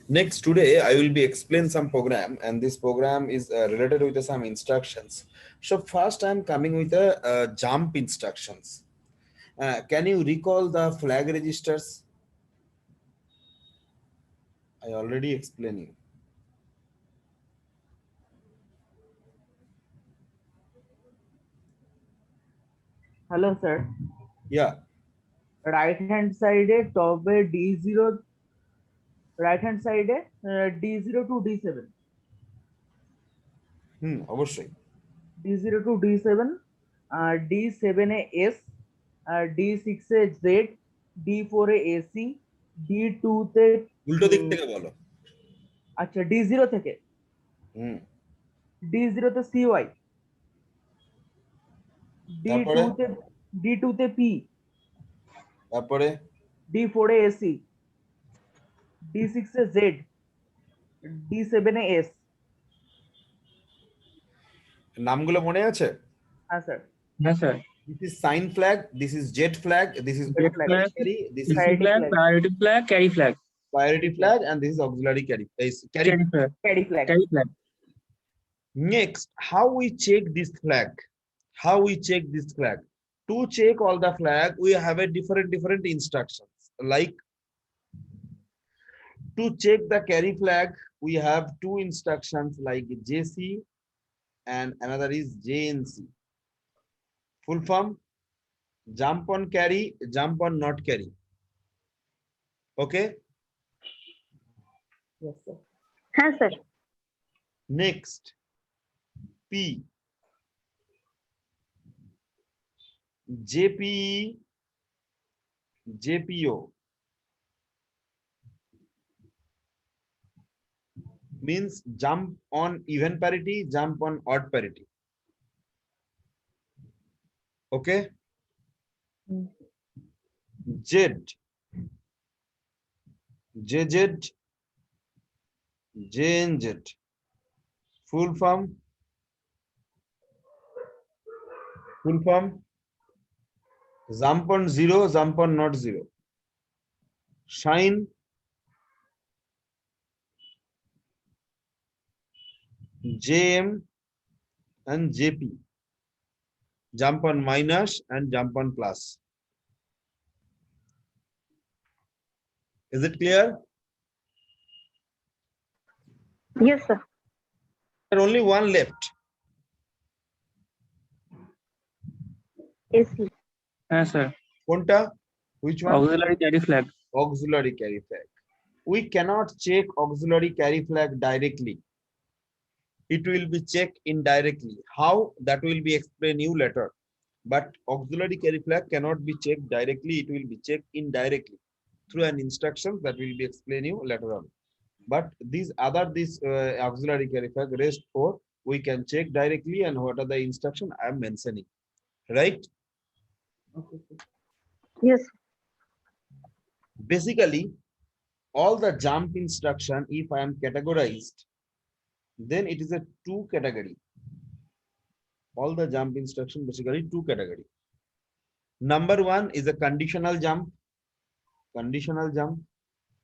Next, today I will be explain some program, and this program is related with some instructions. So first, I'm coming with a jump instructions. Can you recall the flag registers? I already explained you. Hello sir Yeah. Right hand side है top है D0 right hand side है D0 to D7 অবশ্যই। D0 to D7 D7 है S D6 है Z D4 है AC D2 তে উল্টো দিক থেকে বলো। আচ্ছা D0 থেকে হুম। D0 তে CY D2 তারপরে তে D2 তে P তারপরে D4 है AC D6 है Z D7 है S নামগুলো মনে আছে? हाँ sir Yes, sir. This is sign flag, this is jet flag, this is Jet flag, auxiliary carry, this is DC Priority flag, flag. priority flag, carry flag, priority flag, and this is auxiliary carry. Carry. carry flag, Carry flag carry flag. Next, how we check this flag? How we check this flag? To check all the flag, we have a different instructions. Like to check the carry flag, we have two instructions like JC and another is JNC. Full form: jump on carry, jump on not carry. Okay. yes sir हाँ sir Next, P, JPE, JPO means jump on even parity, jump on odd parity. Okay. Z, JZ, JNZ. Full form. Full form. Jump on zero, jump on not zero. Shine, JM and JP. Jump on minus and jump on plus. Is it clear? yes sir There only one left. AC Yes, sir. Konta? Which one? Auxiliary carry flag. Auxiliary carry flag. We cannot check auxiliary carry flag directly. It will be checked indirectly. How? That will be explained you later. But auxiliary carry flag cannot be checked directly. It will be checked indirectly through an instruction that will be explained you later on. But these auxiliary carry flag rest for we can check directly, and what are the instruction I am mentioning, right? okay sir yes Basically, all the jump instruction, if I am categorized, then it is a two category. All the jump instruction basically two category. Number one is a conditional jump. Conditional jump.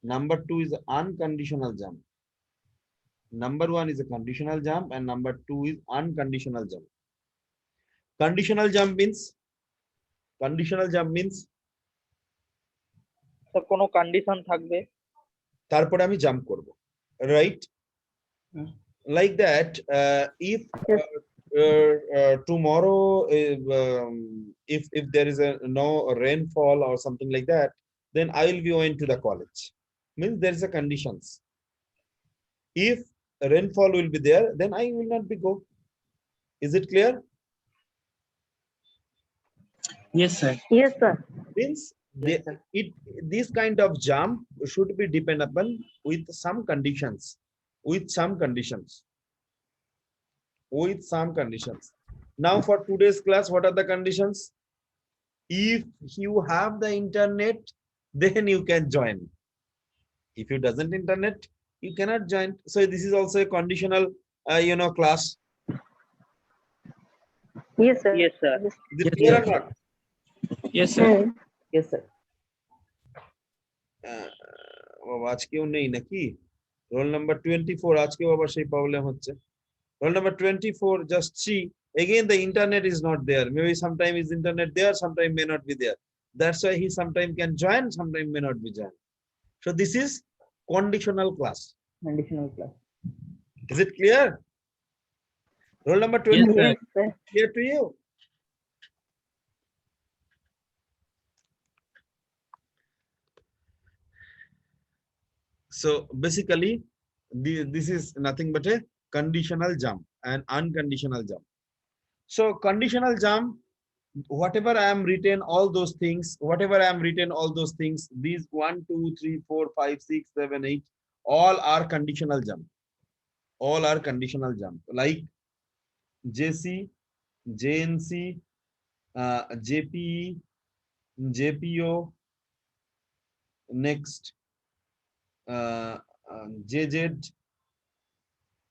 Number two is unconditional jump. Number one is a conditional jump, and number two is unconditional jump. Conditional jump means তো কোনো condition থাকবে তারপরে আমি jump করব, right? Like that, if Yes. tomorrow if there is a no rainfall or something like that, then I will be going to the college. Means there is a conditions. If rainfall will be there, then I will not be go. Is it clear? Yes, sir. yes sir Means Yes, sir. this kind of jump should be depend upon with some conditions. With some conditions. With some conditions. Now for today's class, what are the conditions? If you have the internet, then you can join. If you doesn't internet, you cannot join. So this is also a conditional class. yes sir Yes, sir. yes, Is it Yes, clear sir. or not? Yes, sir. yes sir বাবা আজকেও নেই নাকি? Roll number 24 আজকে আবার সেই problem হচ্ছে। Roll number 24, just see again the internet is not there. Maybe sometime is internet there, sometime may not be there. That's why he sometime can join, sometime may not be join. So this is conditional class. Conditional class. Is it clear? Roll number Yes, 24 sir. Yes, sir. clear to you? So basically, this is nothing but a conditional jump and unconditional jump. So conditional jump, whatever I am written, all those things, whatever I am written, all those things, these 1, 2, 3, 4, 5, 6, 7, 8, all are conditional jump. All are conditional jump. Like JC, JNC, JPE, JPO, next JZ,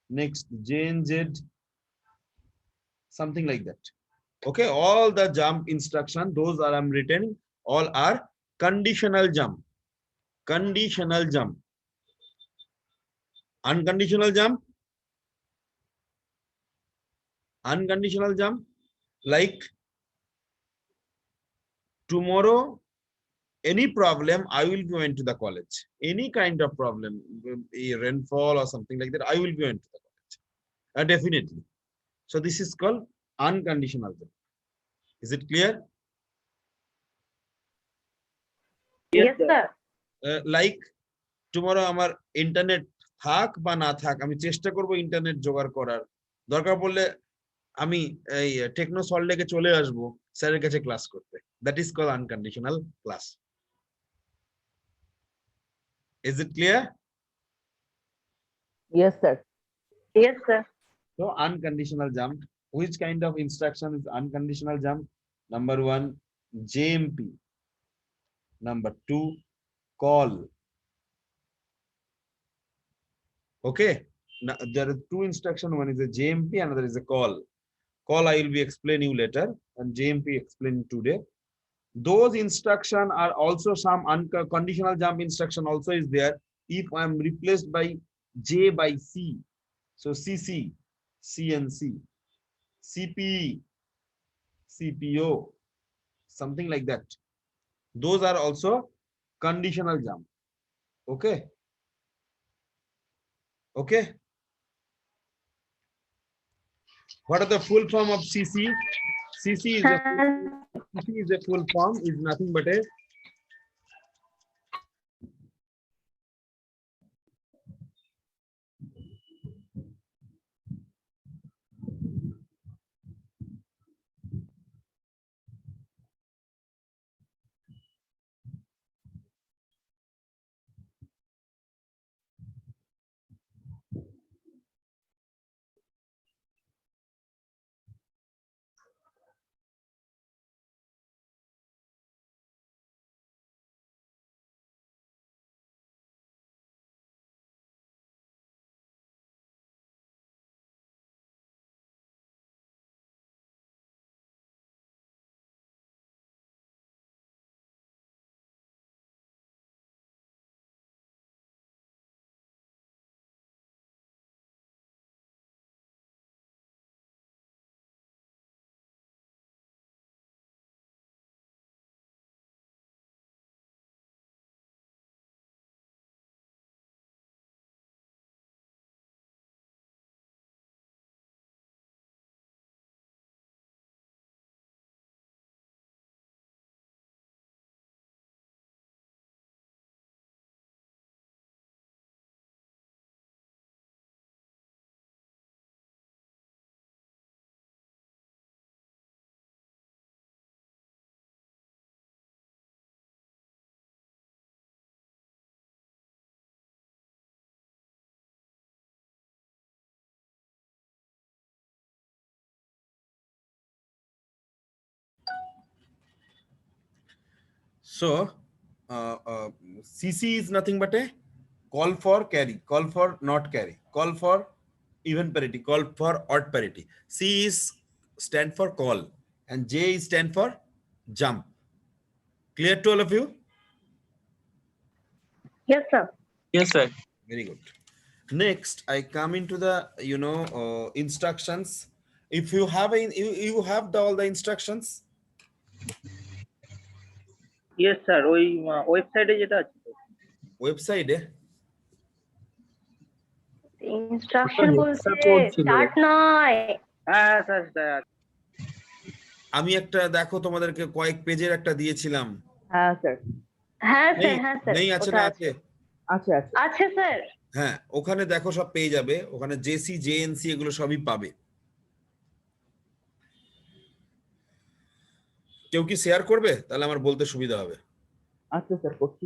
next JNZ, something like that. Okay, all the jump instruction, those are I'm written, all are conditional jump. Conditional jump. Unconditional jump. Unconditional jump, like tomorrow, any problem, I will be going to the college. Any kind of problem, a rainfall or something like that, I will be going to the college. Definitely. So this is called unconditional jump. Is it clear? Yes, sir. Like tomorrow আমার internet থাক বা না থাক, আমি চেষ্টা করব internet জোগাড় করার, দরকার পড়লে আমি এই টেকনো সল্ট লেকে চলে আসব স্যারের কাছে ক্লাস করতে। That is call unconditional class. Is it clear? Yes, sir. Yes, sir. So unconditional jump, which kind of instruction is unconditional jump? Number 1, JMP. Number 2, call. Okay, now there are 2 instruction, one is a JMP, another is a call. Call I will be explain you later, and JMP explain today. Those instruction are also some unconditional jump instruction also is there. If I am replaced by J by C, so CC, CNC, CPE, CPO, something like that. Those are also conditional jump. Okay. Okay. What are the full form of CC? CC is a CC is a full form, is nothing but a so CC is nothing but a call for carry, call for not carry, call for even parity, call for odd parity. C is stand for call and J is stand for jump. Clear to all of you? Yes, sir. Yes, sir. Very good. Next, I come into the instructions. If you have you have all the instructions. Yes, sir. ওই ওয়েবসাইটে যেটা আছে তো। Website instruction বলতে code ছিল। Chart নয়। হ্যাঁ sir sir. আমি একটা দেখো তোমাদেরকে কয়েক পেজের একটা দিয়েছিলাম। হ্যাঁ স্যার। হ্যাঁ নেই স্যার, হ্যাঁ স্যার, নেই আছে ওটা না আছে। আছে? আছে আছে। আছে স্যার। হ্যাঁ, ওখানে দেখো সব পেয়ে যাবে, ওখানে জেসি জেএনসি এগুলো সবই পাবে। কেউ কি শেয়ার করবে? তাহলে আমার বলতে সুবিধা হবে। আচ্ছা স্যার, করছি।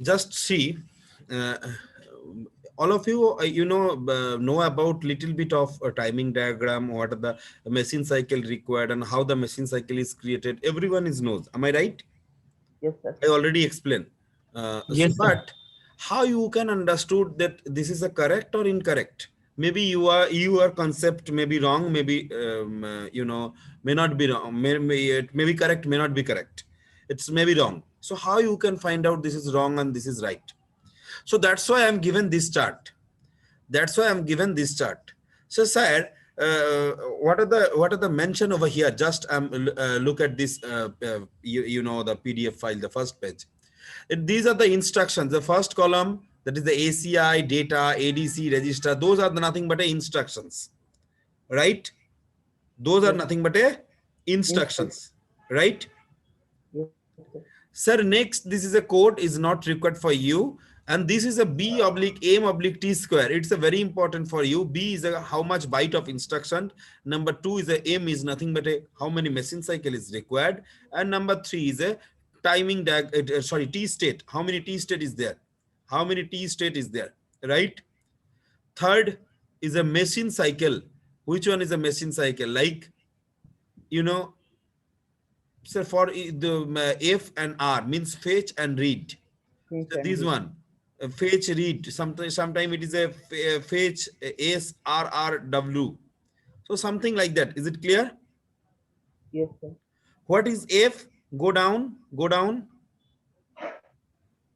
Just see, all of you know about little bit of a timing diagram, what are the machine cycle required and how the machine cycle is created. Everyone is knows, am I right? Yes sir. I already explained. Yes, sir. But how you can understood that this is a correct or incorrect? Maybe your concept may be wrong, maybe may not be wrong, it may be correct, may not be correct. It's maybe wrong. So how you can find out this is wrong and this is right? So that's why I'm given this chart. That's why I'm given this chart. So sir, what are the mention over here? Just look at this the PDF file, the first page. These are the instructions. The first column, that is the ACI, data, ADC, register. Those are nothing but instructions, right? Those are nothing but instructions, right? Yes sir. Sir, next, this is a code is not required for you. And this is a B oblique M oblique T square. It's a very important for you. B is a how much byte of instruction. Number 2 is a M is nothing but a how many machine cycle is required. And number 3 is a timing T state. How many T state is there? How many T state is there? Right? Third is a machine cycle. Which one is a machine cycle? Like, so for the F and R means fetch and read. Yes, So this one, fetch read. Sometime it is a fetch SRRW. So something like that. Is it clear? Yes sir. What is F? Go down, go down,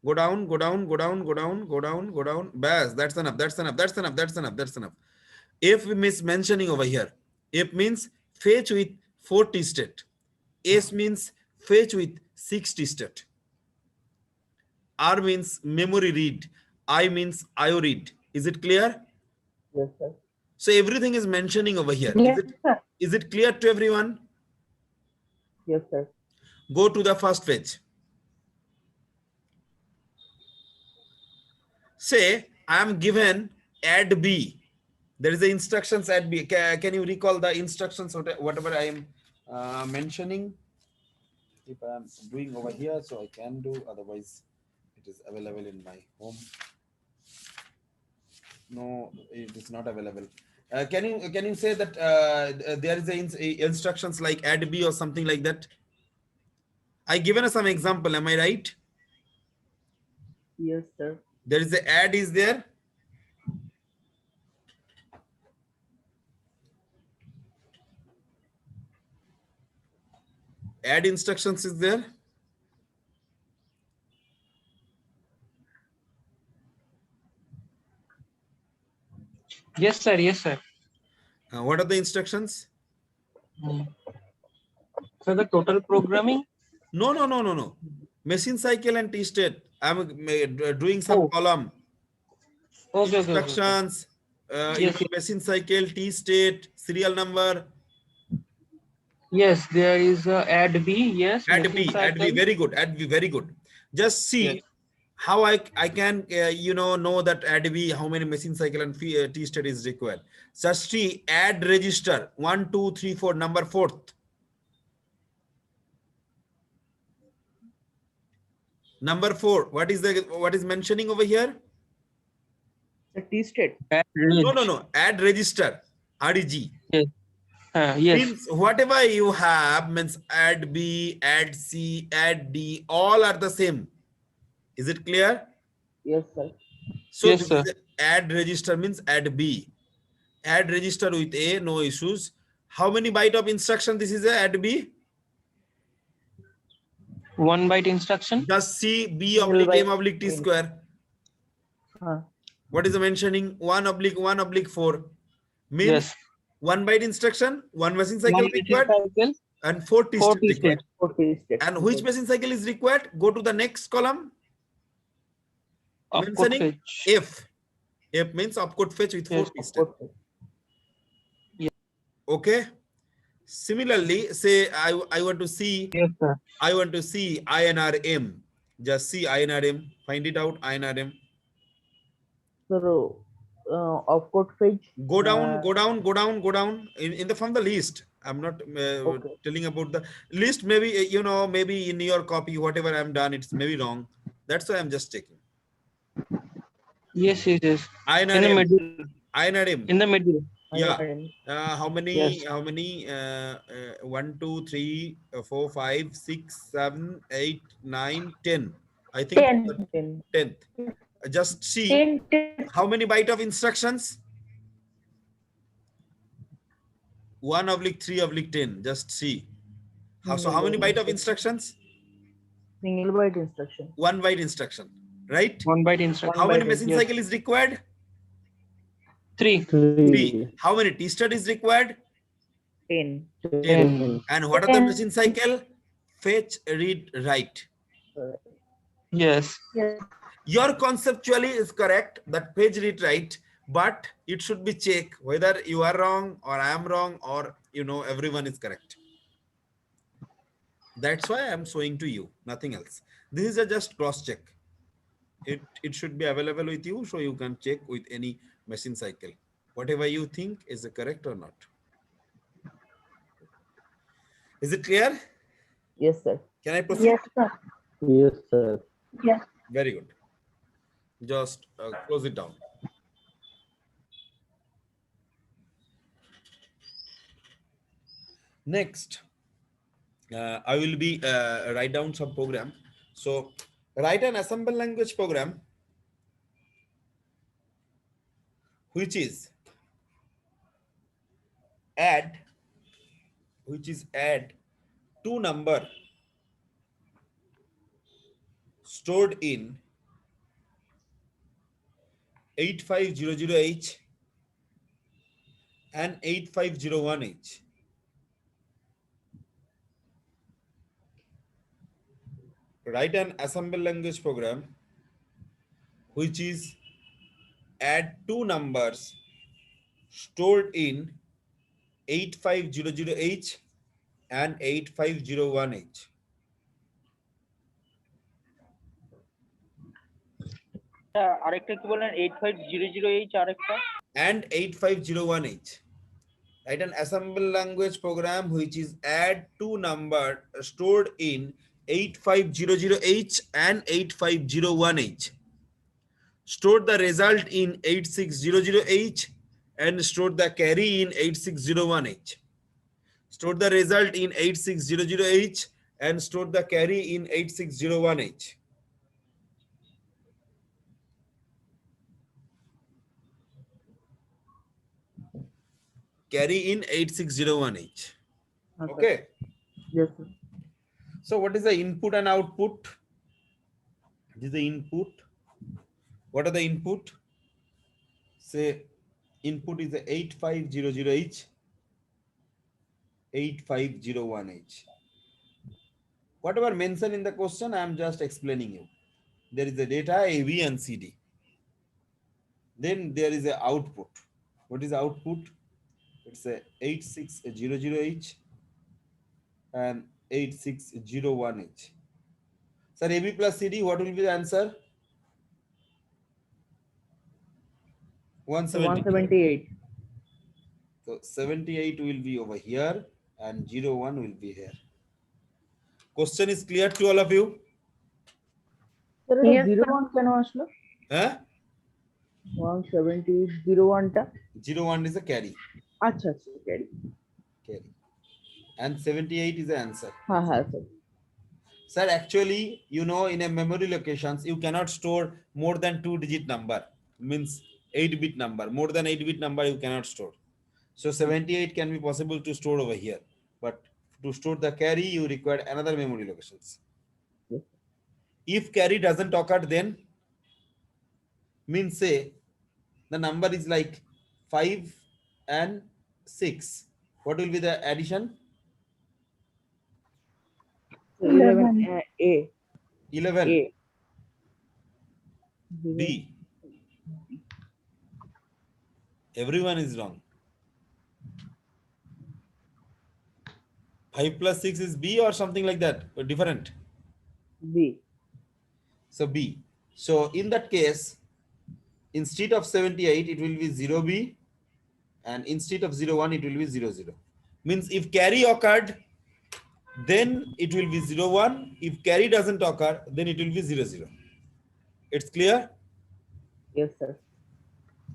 go down, go down, go down, go down, go down, go down. Bas, that's enough. That's enough. That's enough. That's enough. That's enough. F means mentioning over here. F means fetch with 40 state. S means fetch with 60 state. R means memory read. I means IO read. Is it clear? Yes sir. So everything is mentioning over here. Yes sir. Is it clear to everyone? Yes sir. Go to the first page. Say I am given add B. There is the instructions add B. Can you recall the instructions, whatever I am mentioning? If I am doing over here, so I can do, otherwise it is available in my home. No, it is not available. Can you say that there is a instructions like add B or something like that? I given us some example. Am I right? Yes sir. There is a add is there. Add instructions is there. Yes, sir. Yes, sir. What are the instructions? So the total programming. No. Machine cycle and T state. I'm doing some column. Okay. Instructions. Yes. Machine cycle, T state, serial number. Yes, there is add B. Yes. Add B. Add B. Very good. Add B. Very good. Just see. Yes. How I can know that add B, how many machine cycle and T state is required. Just see add register 1 2 3 4 number 4th. Number 4. What is mentioning over here? The T state. No. Add register REG. Yes. Yes. Means whatever you have means add B, add C, add D, all are the same. Is it clear? Yes sir. So Yes, sir. Add register means add B. Add register with A, no issues. How many byte of instruction this is a add B? 1 byte instruction. Just see B Single oblique M byte oblique T in. square. What is the mentioning? 1 oblique 1 oblique 4 means Yes. 1 byte instruction, 1 machine 1 cycle machine required, cycle, and 4 T 4 state T required. state. 40 steps. And which machine cycle is required? Go to the next column. Opcode Mentioning fetch. F. F means opcode fetch with 4 Yes. T step. Okay. Similarly, say I want to see Yes, sir. INRM. Just see INRM. Find it out. INRM. So, opcode fetch. Go down. In the from the list. I'm not Okay. telling about the list. Maybe maybe in your copy, whatever I'm done, it's maybe wrong. That's why I'm just checking. Yes. In the INRM. middle. INRM. In the middle. Yeah. How many? Yes. How many? 1, 2, 3, 4, 5, 6, 7, 8, 9, 10. I think 10. 10th. Just see 10. how many byte of instructions. 1 oblique 3 oblique 10. Just see. So how many byte of instructions? Single byte instruction. 1 byte instruction, right? 1 byte instruction. How many byte, machine yes. cycle is required? 3. 3. How many T state is required? 10. 10. And what are the 10. machine cycle? Fetch, read, write. Yes. Yes. Your conceptually is correct that page read write, but it should be checked whether you are wrong or I am wrong or everyone is correct. That's why I am showing to you, nothing else. This is a just cross check. It should be available with you, so you can check with any machine cycle. Whatever you think is it correct or not. Is it clear? Yes, sir. Can I proceed? Yes, sir. Yes, sir. Yes. Very good. Just close it down. Next, I will be write down some program. So write an assembly language program which is add two number stored in 8500H and 8501H. Write an assembly language program which is add two numbers stored in 8500H and 8501H. আরেকটা কি বলেন 8500H আরেকটা and 8501H. Write an assembly language program which is add two number stored in 8500H and 8501H. Store the result in 8600H and store the carry in 8601H. Store the result in 8600H and store the carry in 8601H. Carry in 8601H. Okay. Yes, sir. So what is the input and output? This is the input. What are the input? Say input is the 8500H, 8501H. Whatever mentioned in the question, I am just explaining you. There is a data A, B, and CD. Then there is a output. What is the output? It's a 8600H and 8601H. Sir, AB plus CD, what will be the answer? 178. So 78 will be over here and 01 will be here. Question is clear to all of you? Sir, Yes, 01 কেন আসলো? Huh? 170 01 টা 01 is a carry. আচ্ছা আচ্ছা carry. And 78 is the answer. হ্যাঁ হ্যাঁ sir. Sir, actually, in a memory locations, you cannot store more than 2-digit number. Means 8-bit number. More than 8-bit number you cannot store. So 78 can be possible to store over here. But to store the carry, you require another memory locations. If carry doesn't occur, then means say the number is like 5 and 6. What will be the addition? 11 A. 11. A. B. Everyone is wrong. 5 plus 6 is B or something like that, or different. B. So B. So in that case, instead of 78, it will be 0B, and instead of 01, it will be 00. Means if carry occurred, then it will be 01. If carry doesn't occur, then it will be 00. It's clear? Yes, sir.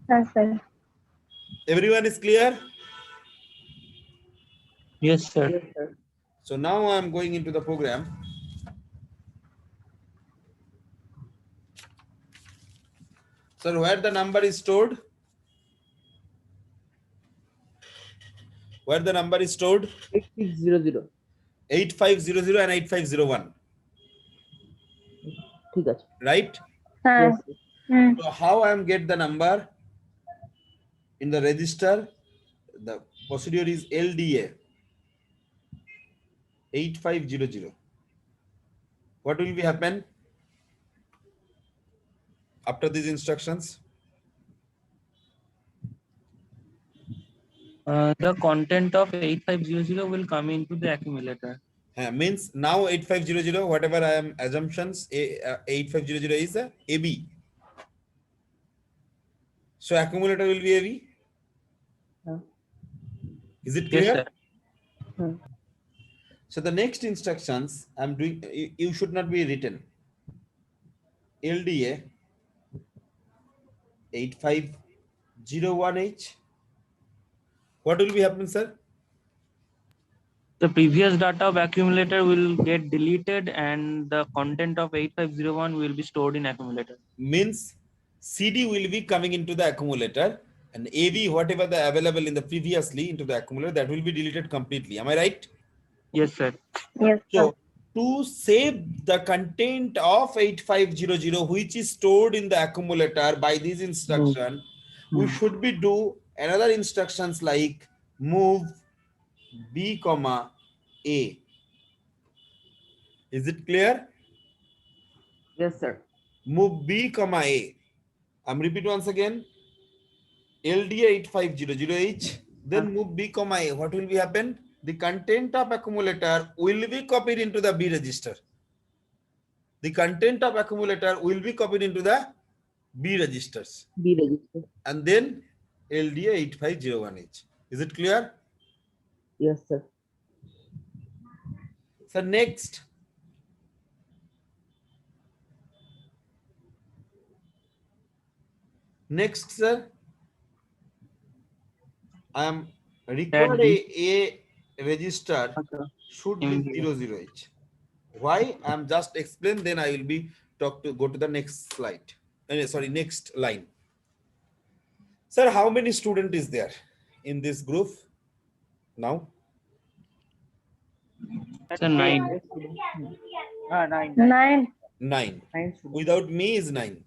Yes, sir. Everyone is clear? Yes, sir. Yes, sir. So now I am going into the program. So where the number is stored? Where the number is stored? 8600. 8500 and 8501. ঠিক আছে। Right? Yes, Yes. sir. So how I am get the number in the register? The procedure is LDA 8500. What will be happen after these instructions? The content of 8500 will come into the accumulator. Means now 8500, whatever I am assumptions, 8500 is a AB. So accumulator will be AB. Huh. Is it Yes, clear? sir. Hmm. So the next instructions I'm doing, you should not be written. LDA 8501H. What will be happen, sir? The previous data of accumulator will get deleted and the content of 8501 will be stored in accumulator. Means CD will be coming into the accumulator, and AV, whatever the available in the previously into the accumulator, that will be deleted completely. Am I right? Yes, sir. Yes, sir. So to save the content of 8500 which is stored in the accumulator by this instruction, we should be do another instructions like move B comma A. Is it clear? Yes, sir. Move B comma A. I'm repeat once again. LDA 8500H, then move B comma A. What will be happen? The content of accumulator will be copied into the B register. The content of accumulator will be copied into the B registers, B register. and then LDA 8501H. Is it clear? Yes, sir. So next, sir, I am required a register should be 00H. Why? I am just explain, then I will be go to the next slide. Sorry, next line. Sir, how many student is there in this group now? Sir, 9. 9. 9. 9. 9 students. Without me is 9.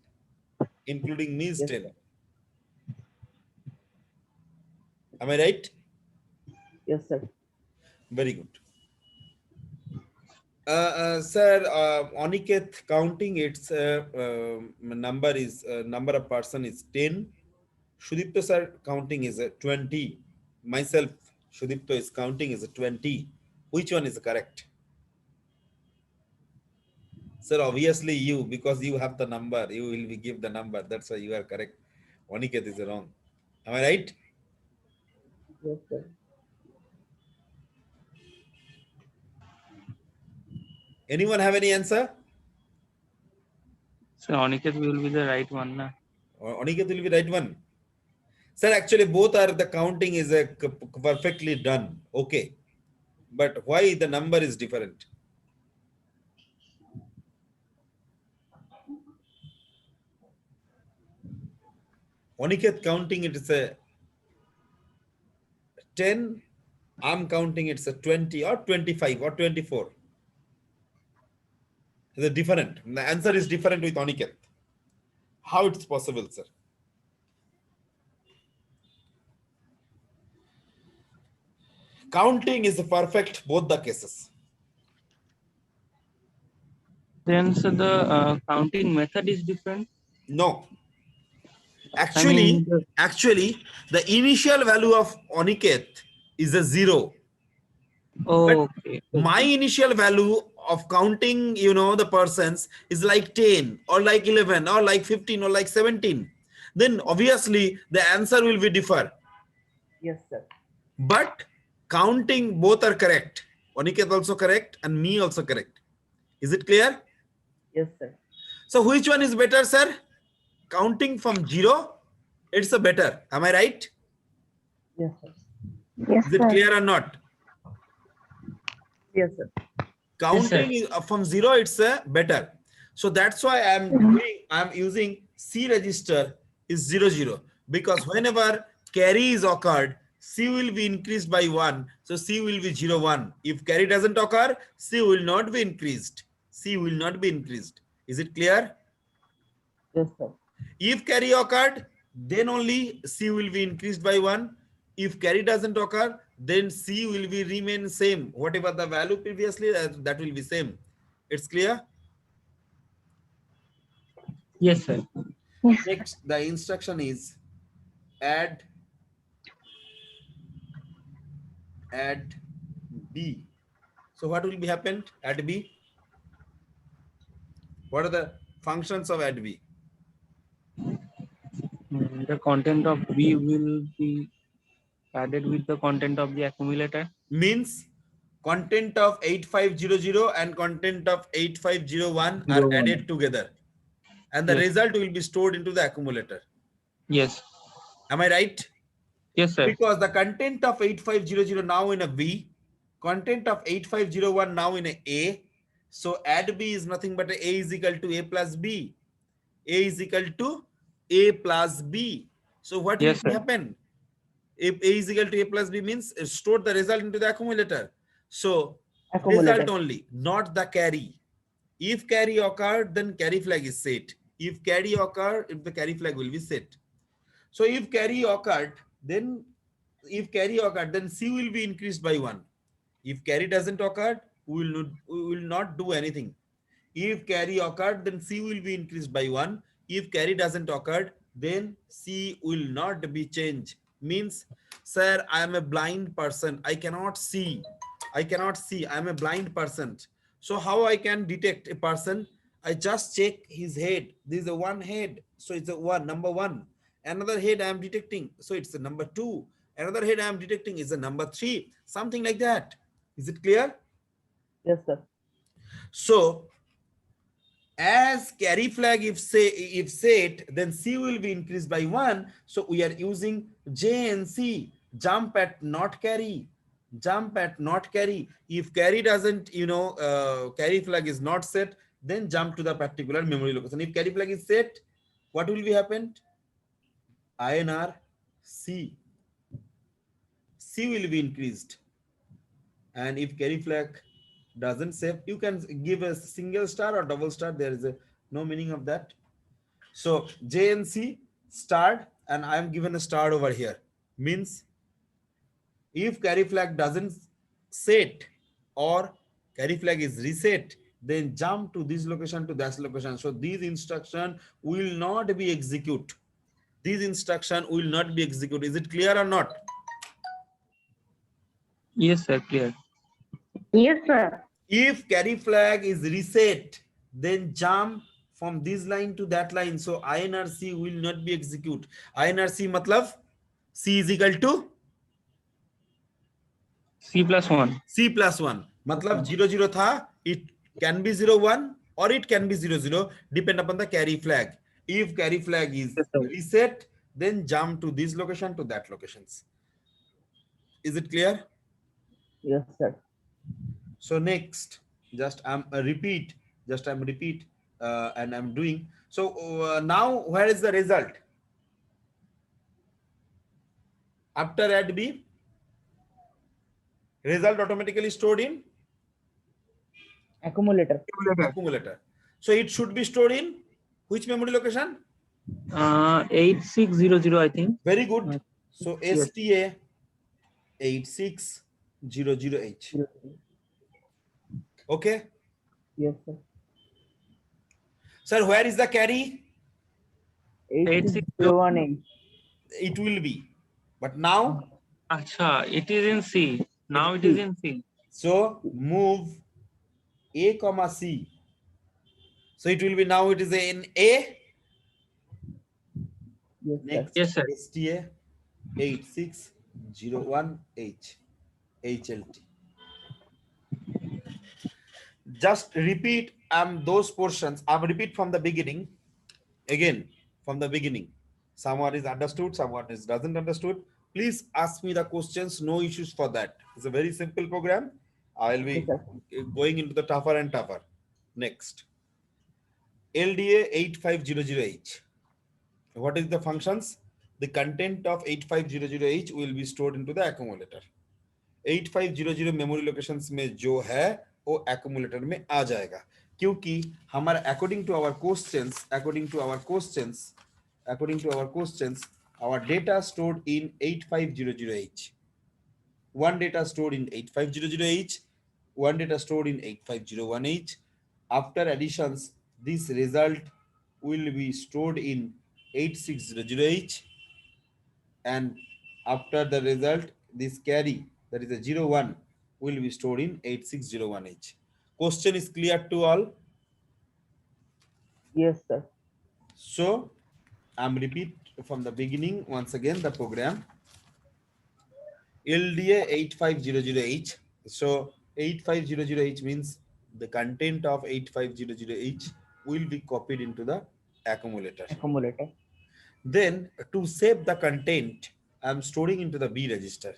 Including me is Yes, 10. sir. Am I right? Yes, sir. Very good. Sir, Aniket counting its number is number of person is 10. Shudipto sir counting is 20. Myself, Shudipto is counting is 20. Which one is correct? Sir, obviously you, because you have the number, you will be give the number. That's why you are correct. Aniket is wrong. Am I right? Yes, sir. Anyone have any answer? So Aniket will be the right one. Na? Or Aniket will be right one. Sir, actually both are, the counting is perfectly done. Okay. But why the number is different? Aniket counting it is a 10. I'm counting it's a 20 or 25 or 24. The different. The answer is different with Aniket. How it's possible, sir? Counting is perfect both the cases. Then so the counting method is different. No. I Actually, mean, the initial value of Aniket is a 0. But okay. my initial value of counting, the persons is like 10 or like 11 or like 15 or like 17. Then obviously the answer will be differ. Yes, sir. But counting both are correct. Aniket also correct and me also correct. Is it clear? Yes, sir. So which one is better, sir? Counting from 0, it's a better. Am I right? Yes, sir. Yes, Is it sir. clear or not? Yes, sir. Counting is from 0, it's a better. So that's why I'm using C register is 0 0, because whenever carry is occurred, C will be increased by 1. So C will be 0 1. If carry doesn't occur, C will not be increased. C will not be increased. Is it clear? Yes, sir. If carry occurred, then only C will be increased by 1. If carry doesn't occur, then C will be remain same. Whatever the value previously, that will be same. It's clear? Yes, sir. Yes, sir. Next, the instruction is add B. So what will be happened? Add B. What are the functions of add B? The content of B will be added with the content of the accumulator. Means content of 8500 and content of 8501 are 01. added together, and the Yes. result will be stored into the accumulator. Yes. Am I right? Yes, sir. Because the content of 8500 now in a B, content of 8501 now in a. So add B is nothing but A is equal to A plus B. A is equal to A plus B. So what will Yes, sir. happen? If A is equal to A plus B means store the result into the accumulator. So Accumulator. result only, not the carry. If carry occurred, then carry flag is set. If carry occurred, if the carry flag will be set. So if carry occurred, then C will be increased by 1. If carry doesn't occur, we will not do anything. If carry occurred, then C will be increased by 1. If carry doesn't occur, then C will not be changed. Means, sir, I am a blind person. I cannot see. I am a blind person. So how I can detect a person? I just check his head. This is a one head. So it's a one, number 1. Another head I am detecting. So it's a number 2. Another head I am detecting is a number 3. Something like that. Is it clear? Yes, sir. So as carry flag if set, then C will be increased by 1. So we are using J and C, jump at not carry. Jump at not carry. If carry doesn't, carry flag is not set, then jump to the particular memory location. If carry flag is set, what will be happened? INR C. C will be increased. And if carry flag doesn't save, you can give a single star or double star. There is no meaning of that. So J and C starred, and I am given a star over here. Means if carry flag doesn't set or carry flag is reset, then jump to this location to that location. So these instruction will not be executed. These instruction will not be executed. Is it clear or not? Yes, sir. Clear. Yes, sir. If carry flag is reset, then jump from this line to that line. So INRC will not be executed. INRC matlab C is equal to C plus 1. C plus 1. Matlab 0 0 tha, it can be 0 1 or it can be 0 0, depend upon the carry flag. If carry flag is Yes, sir. reset, then jump to this location to that locations. Is it clear? Yes, sir. So next, just I'm repeat, and I'm doing. So now where is the result? After add B, result automatically stored in Accumulator. Accumulator. So it should be stored in which memory location? 8600, I think. Very good. So Yes. STA 8600H. Okay. Yes, sir. Sir, where is the carry? 8601. It will be. But now, Acha, it is in C. Now it is in C. so move A comma C. So it will be now it is in A. Yes, sir. Next Yes, sir. STA 8601H. HLT. Just repeat those portions. Repeat from the beginning. Again, from the beginning. Someone is understood, someone is doesn't understood. Please ask me the questions. No issues for that. It's a very simple program. I will be going into the tougher and tougher. Next. LDA 8500H. What is the functions? The content of 8500H will be stored into the accumulator. 8500 memory locations में जो है वो accumulator में आ जाएगा, क्योंकि हमारा according to our questions our data stored in 8500H, one data stored in 8500H, one data stored in 8501H. After additions, this result will be stored in 8600H, and after the result, this carry, that is a 01, will be stored in 8601H. Question is clear to all? Yes, sir. So I'm repeat from the beginning once again the program. LDA 8500H. So 8500H means the content of 8500H will be copied into the accumulator. Accumulator. Then to save the content, I'm storing into the B register,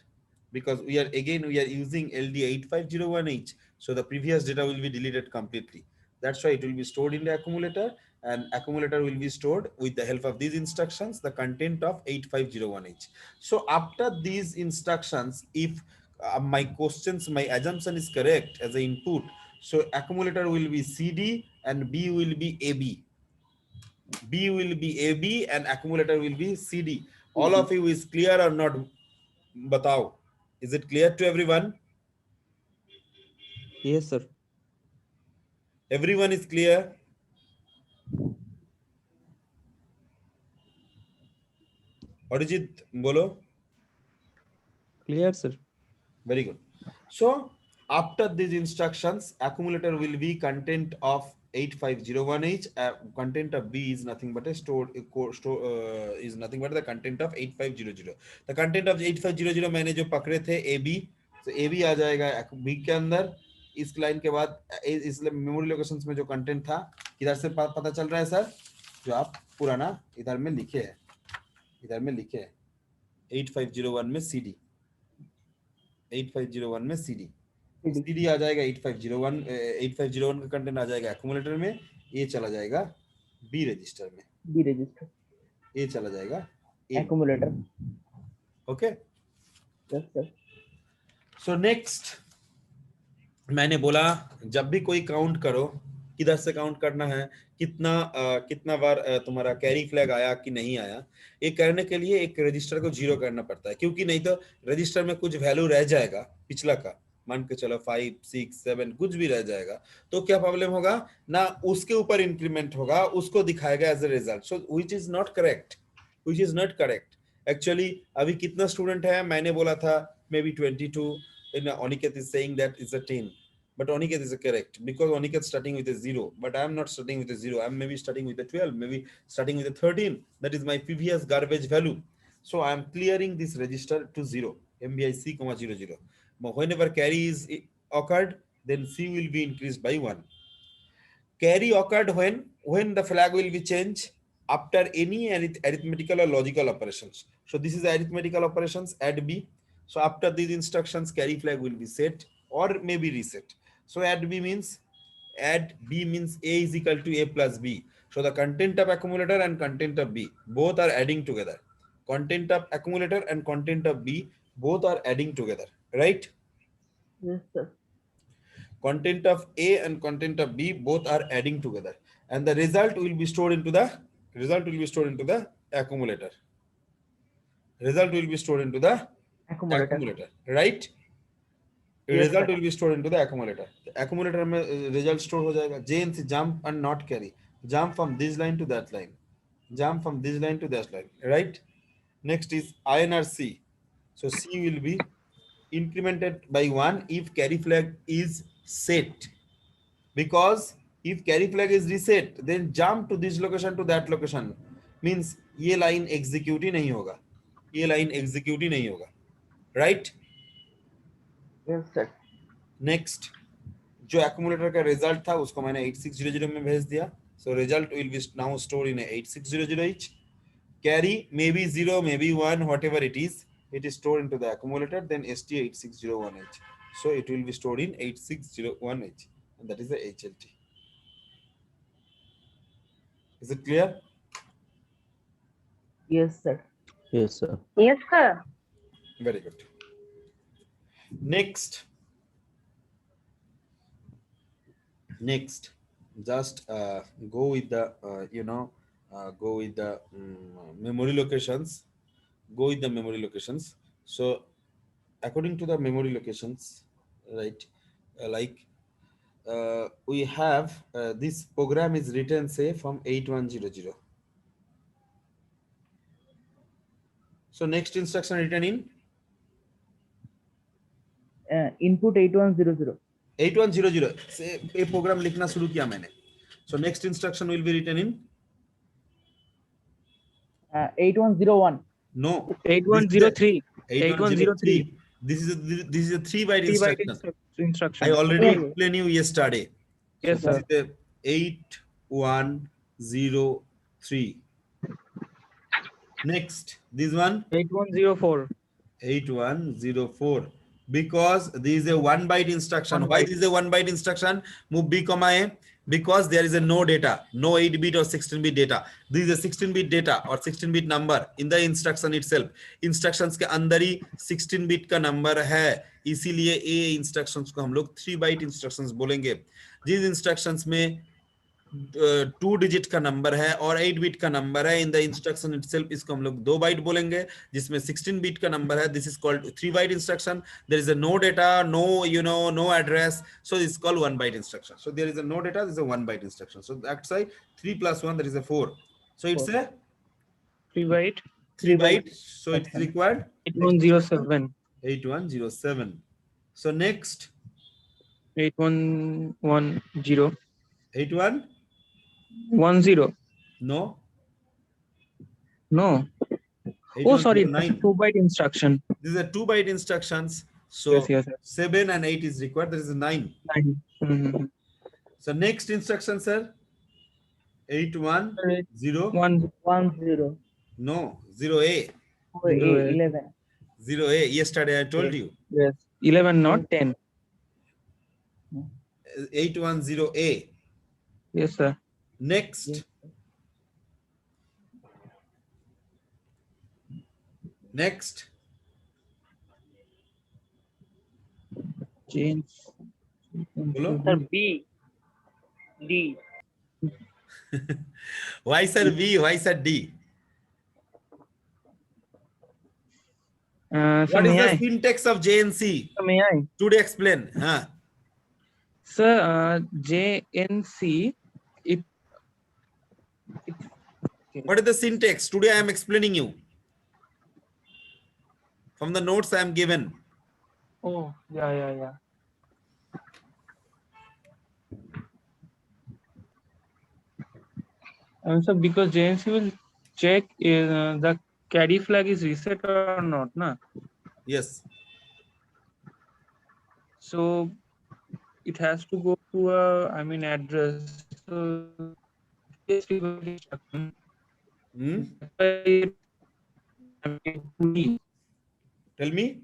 because we are using LD8501H. So the previous data will be deleted completely. That's why it will be stored in the accumulator, and accumulator will be stored with the help of these instructions, the content of 8501H. So after these instructions, if my assumption is correct as an input, so accumulator will be CD and B will be AB. B will be AB and accumulator will be CD. All of you is clear or not? Batao. Is it clear to everyone? Yes, sir. Everyone is clear? Arijit, bolo. Clear, sir. Very good. So after these instructions, accumulator will be content of 8501H. Content of B is nothing but a is nothing but the content of 8500. The content of 8500 मैंने जो पकड़े थे AB, so AB आ जाएगा B के अंदर. इस line के बाद इस मेमोरी लोकेशंस में जो कंटेंट था, किधर से पता चल रहा है सर? जो आप पुराना इधर में लिखे हैं, 8501 में CD, 8501 में CD आ जाएगा. 8501 का कंटेंट आ जाएगा एक्यूमुलेटर में, ये चला जाएगा बी रजिस्टर में, ये चला जाएगा Accumulator. Okay. Yes, sir. So next, मैंने बोला जब भी कोई काउंट करो, किधर से काउंट करना है, कितना बार तुम्हारा कैरी फ्लैग आया कि नहीं आया, ये करने के लिए एक रजिस्टर को जीरो करना पड़ता है, क्योंकि नहीं तो रजिस्टर में कुछ वैल्यू रह जाएगा पिछला का, मान के चलो 5, 6, 7 कुछ भी रह जाएगा, तो क्या प्रॉब्लम होगा ना, उसके ऊपर इंक्रीमेंट होगा, उसको दिखाएगा as a result. So which is not correct. Actually अभी कितना स्टूडेंट है, मैंने बोला था maybe 22. Aniket is saying that it's a 10, but Aniket is correct because Aniket starting with a 0, but I am not starting with a 0. I am maybe starting with a 12, maybe starting with a 13. That is my previous garbage value. So I am clearing this register to 0, MBIC, 00. But whenever carry is occurred, then C will be increased by 1. Carry occurred when the flag will be changed after any arithmetical or logical operations. So this is arithmetical operations, add B. So after these instructions, carry flag will be set or maybe reset. So add B means A is equal to A plus B. So the content of accumulator and content of B both are adding together. Content of accumulator and content of B both are adding together, right? Yes, sir. content of A and content of B both are adding together, and the result will be stored into the accumulator. Result will be stored into the accumulator, right? Yes, Result sir. will be stored into the accumulator. The accumulator में result store हो जाएगा. JNC jump and not carry. Jump from this line to that line. Jump from this line to that line, right? Next is INRC. So C will be incremented by 1 if carry flag is set. Because if carry flag is reset, then jump to this location to that location. Means ये line execute ही नहीं होगा. ये line execute ही नहीं होगा. Right? Yes, sir. Next जो accumulator का result था उसको मैंने 8600 में भेज दिया. So result will be now stored in 8600H. Carry may be 0 may be 1 whatever it is stored into the accumulator, then ST8601H. So it will be stored in 8601H, and that is the HLT. Is it clear? Yes, sir. Yes, sir. Yes, sir. Very good. Next, just go with the go with the memory locations. Go with the memory locations. So according to the memory locations, right, we have this program is written, say, from 8100. So next instruction written in Input 8100. 8100 से ये programme लिखना शुरू किया मैंने. So next instruction will be written in 8101. no 8103. 8103. This is a 3-byte instruction. I already explained you yesterday. Yes, so sir. this is the 8103. Next, this one 8104. 8104, because this is a 1-byte instruction. One Why byte. this is a 1-byte instruction? Move B, A, because there is a no data, no 8-bit or 16-bit data. This is a 16-bit data or 16-bit number in the instruction itself. Instructions के अंदर ही 16-bit का number है, इसीलिए ये instructions को हम लोग 3-byte instructions बोलेंगे. जिस instructions में 2 डिजिट का नंबर है और 8 बिट का नंबर है इन द इंस्ट्रक्शन इटसेल्फ, इसको हम लोग 2 बाइट बोलेंगे. जिसमें 16 बिट का नंबर है, this is called 3 byte instruction. There is a no data, no address, so this is called 1 byte instruction. So there is a no data, this is a 1 byte instruction. So that's why 3 + 1, that is a 4. So it's a 3 byte. 3 byte, so it's required 8107. 8107. So next 8110. 81 10. no No. Oh, sorry. 8109. That's a 2-byte instruction. This is a 2-byte instructions. So Yes. 7 and 8 is required. There is a 9. 9. Mhm. So next instruction, sir, 810. 10. No, 0A. 11. 0A. Yesterday I told you. Yes. 11, not 10. 810A. Yes, sir. Next. Yes. Next. Change. Hello? Sir, B. D. Why sir B? Why sir D? So What is may the I? syntax of JNC? So may I? Today explain. Huh? Sir, JNC. What is the syntax? Today I am explaining you. From the notes I am given. Oh, yeah. So because JNC will check the carry flag is reset or not, na? Yes. So it has to go to a, address. So yes, we will instruction. Tell me.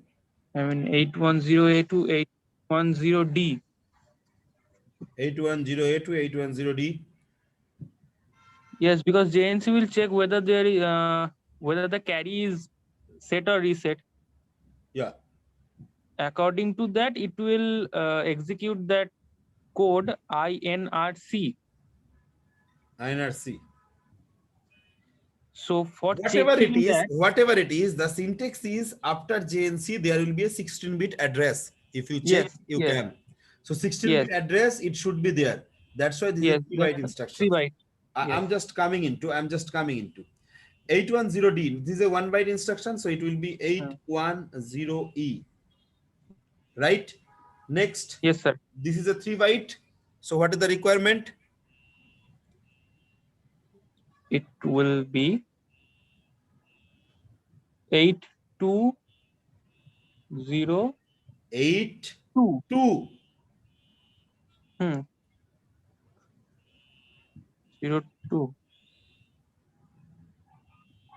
810A to 810D. 810A to 810D. Yes, because JNC will check whether there is whether the carry is set or reset. Yeah. According to that, it will execute that code INRC. INRC. So for Whatever it checking is, that, whatever it is, the syntax is after JNC, there will be a 16-bit address. If you check, yes, you yes, can. So 16-bit yes, address, it should be there. That's why this is a yes, 3 byte the instruction. 3 byte. Yes. I'm just coming into. 810D. This is a 1 byte instruction, so it will be 810E. Right? Next, Yes, sir. this is a 3 byte. So what is the requirement? It will be 8202. 8, 2. 02.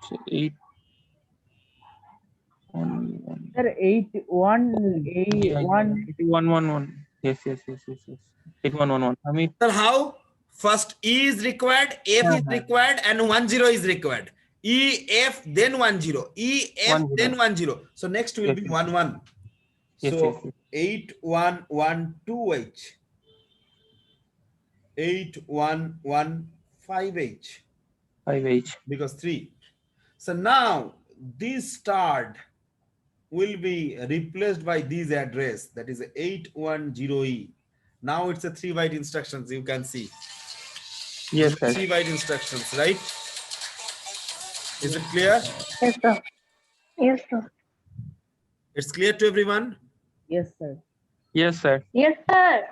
So 8 1 Sir, 8181. 8111. Yes, yes, yes, yes, yes. 8111. I mean, Sir, how? First E is required, F is required, and 10 is required. E, F, then 10. E, F, 10. then 10. So next will Yes, be yes. 11. Yes, yes, So yes. 8112H. 8115H. 5H. Because 3. So now this start will be replaced by this address, that is 810E. Now it's a 3 byte instructions, you can see. Yes, sir. 3 byte instructions, right? Is it clear? Yes, sir. Yes, sir. It's clear to everyone? Yes, sir. Yes, sir. Yes, sir.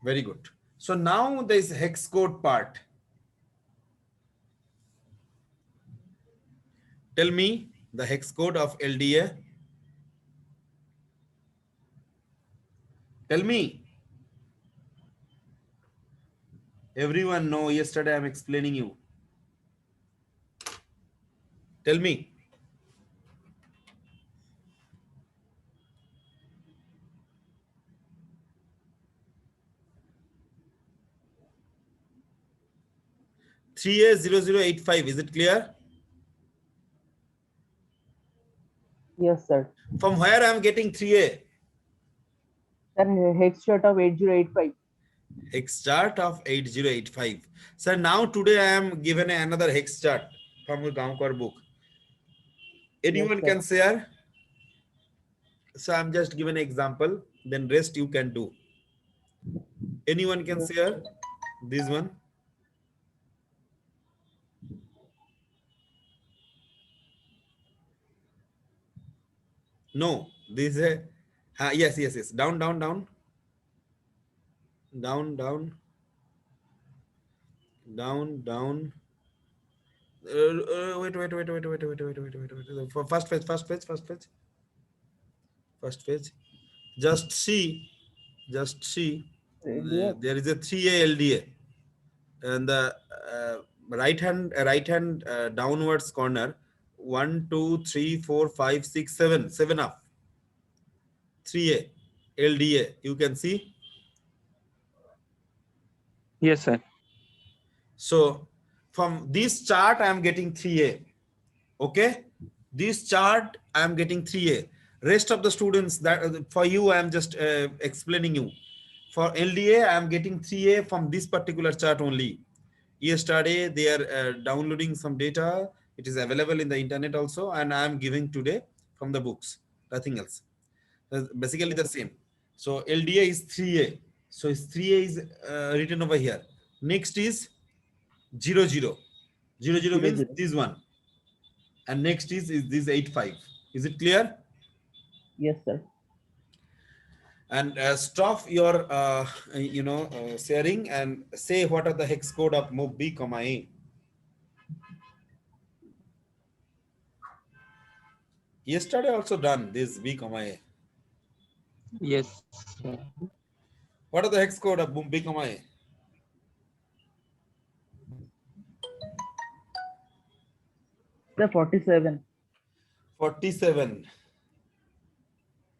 Very good. So now there is hex code part. Tell me the hex code of LDA. Tell me. Everyone know yesterday I'm explaining you. Tell me. Three A 0085. Is it clear? Yes, sir. From where I'm getting 3A? Sir, hex chart of 8085. Hex chart of 8085. Sir, now today I am given another hex chart from the Gaonkar book. Anyone sir. can share? So I'm just giving an example, then rest you can do. Anyone can share this one? No, this is a, yes, yes, yes. Down, down, down. Down, down. Down, down. Wait. For first page. Just see. LDA. There is a 3A LDA, and the right hand downwards corner. 1, 2, 3, 4, 5, 6, 7. 7 up. 3A LDA. You can see. Yes, sir. So from this chart, I am getting 3A. Okay. This chart, I am getting 3A. Rest of the students, that for you, I am just explaining you. For LDA, I am getting 3A from this particular chart only. Yesterday, they are downloading some data. It is available in the internet also. And I am giving today from the books. Nothing else. Basically the same. So LDA is 3A. So 3A is written over here. Next is 00. 00 means this one. And next is this 85. Is it clear? Yes, sir. And stop your sharing and say what are the hex code of move B, A. Yesterday also done this B, A. Yes, sir. What are the hex code of move B, A? Sir, 47. 47.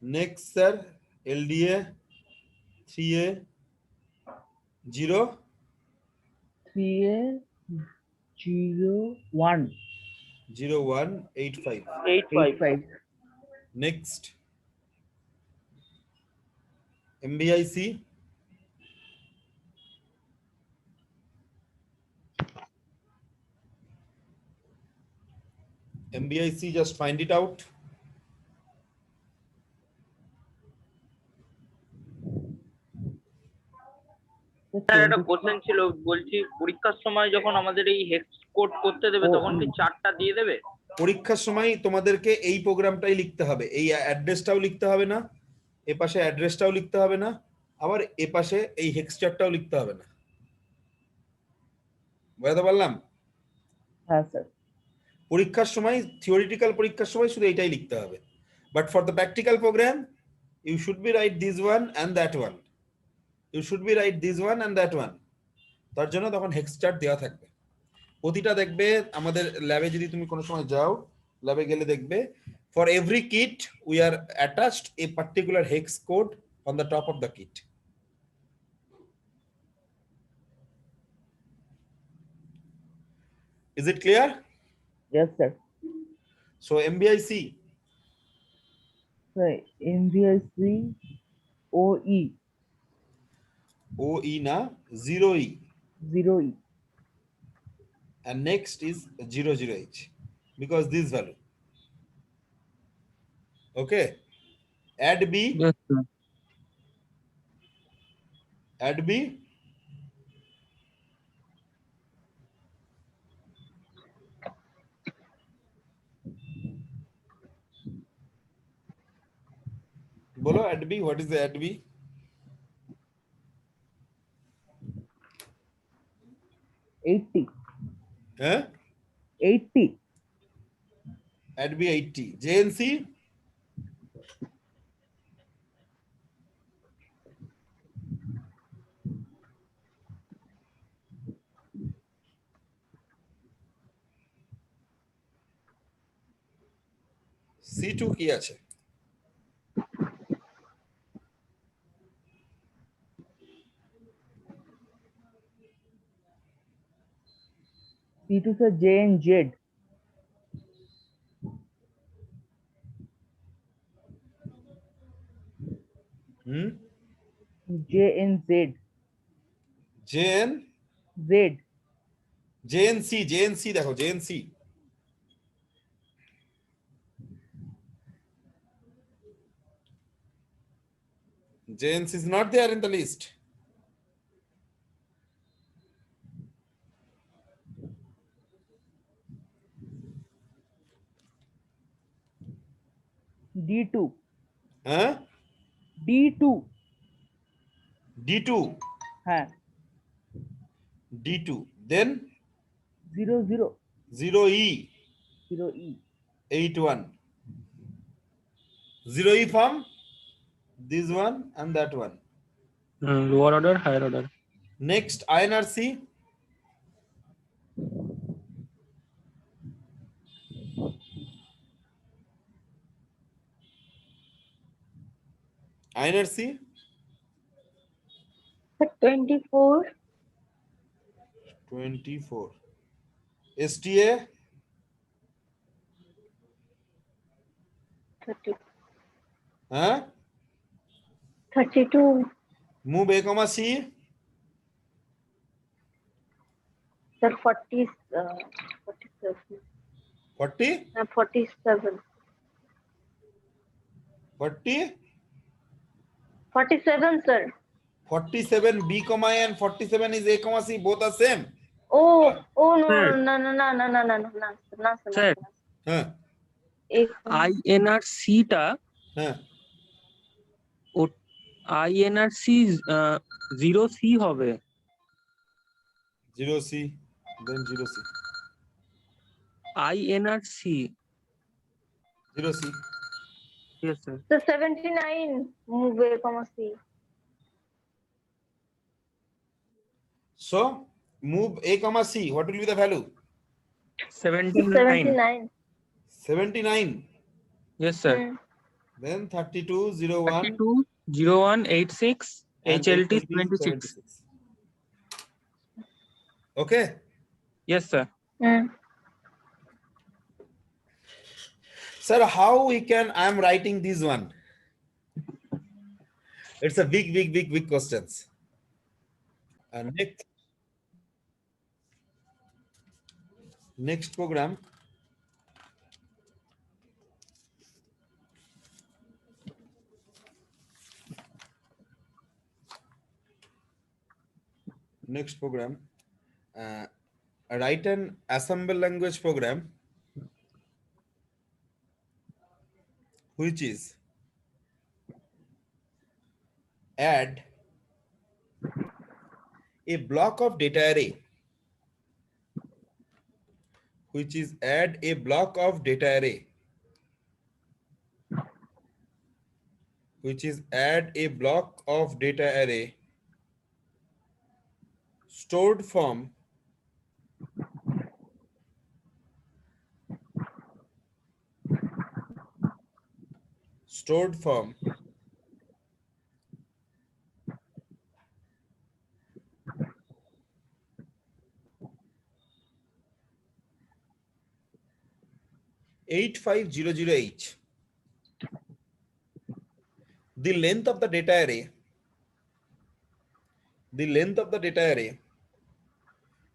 Next, sir, LDA 3A 0. 3A 01. 0185. 85. Next, MBIC MBIC, just find it out. Sir একটা question ছিল, বলছি পরীক্ষার সময় যখন আমাদের এই hex code করতে দেবে তখন কি চারটা দিয়ে দেবে? পরীক্ষার সময় তোমাদেরকে এই প্রোগ্রামটাই লিখতে হবে, এই অ্যাড্রেসটাও লিখতে হবে না, এ পাশে অ্যাড্রেসটাও লিখতে হবে না, আবার এ পাশে এই হেক্স চার্টটাও লিখতে হবে না। বুঝতে পারলাম? হ্যাঁ স্যার। পরীক্ষার সময়, থিওরিটিক্যাল পরীক্ষার সময় শুধু এটাই লিখতে হবে, but for the practical program you should be write this one and that one, you should be write this one and that one. তার জন্য তখন হেক্স চার্ট দেওয়া থাকবে প্রতিটা। দেখবে আমাদের ল্যাবে যদি তুমি কোনো সময় যাও, ল্যাবে গেলে দেখবে for every kit we are attached a particular hex code on the top of the kit. Is it clear? Yes sir. So MBIC, Sir, MVIC OE OE na 0E, 0E. and next is 00H because this value. Okay, add B, Yes, sir. add B, bolo add B, what is the add B? 80. Huh? 80. Add B 80, JNC, C2 কি আছে? P2 sir, J and Z. J and Z. JN, Z. JNC, JNC দেখো, JNC, JNC is not there in the list. D2. Huh? D2. D2, হ্যাঁ। D2, then 0 0 0E, 0E. 81, 0E from this one and that one. Lower order, higher order. Next INRC, INRC, 24. 24, STA, 30. huh? 32. Move A, comma C, Sir, 40. 47. 40, 47. 40, 47, sir. 47 B, comma A and 47 is A, comma C, both are same. Oh, no, Sir. no, no, no, no, no, no, no, no, no, sir. Sir. Huh? INRC টা Huh? INRC 0C হবে। 0C, then 0C, INRC, 0C. yes sir. So 79. Move A, comma C. So move A, comma C, what will be the value? 79, 79. 79, yes sir. then 32, 01, 32 0186 and HLT 76. 76, Okay. yes sir. Sir, how we can, I am writing this one. It's a big questions. And next program, next program, write an assemble language program which is add a block of data array, which is add a block of data array, which is add a block of data array stored from stored from H. The length of the data array,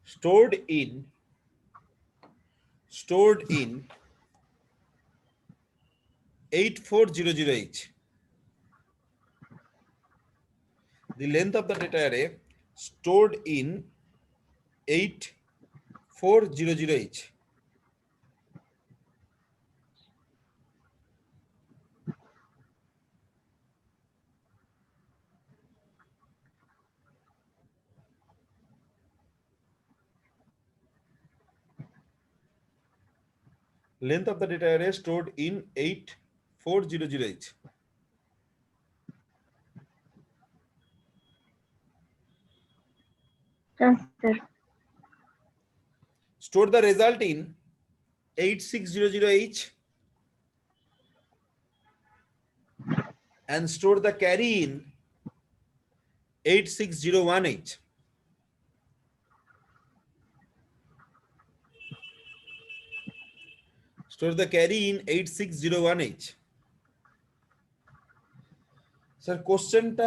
stored in 8400H. The length of the data array stored in 8400H. Length of the data array stored in 8400H. Yes, sir. Store the result in 8600H and store the carry in 8601H. Store the carry in 8601H. Sir, question,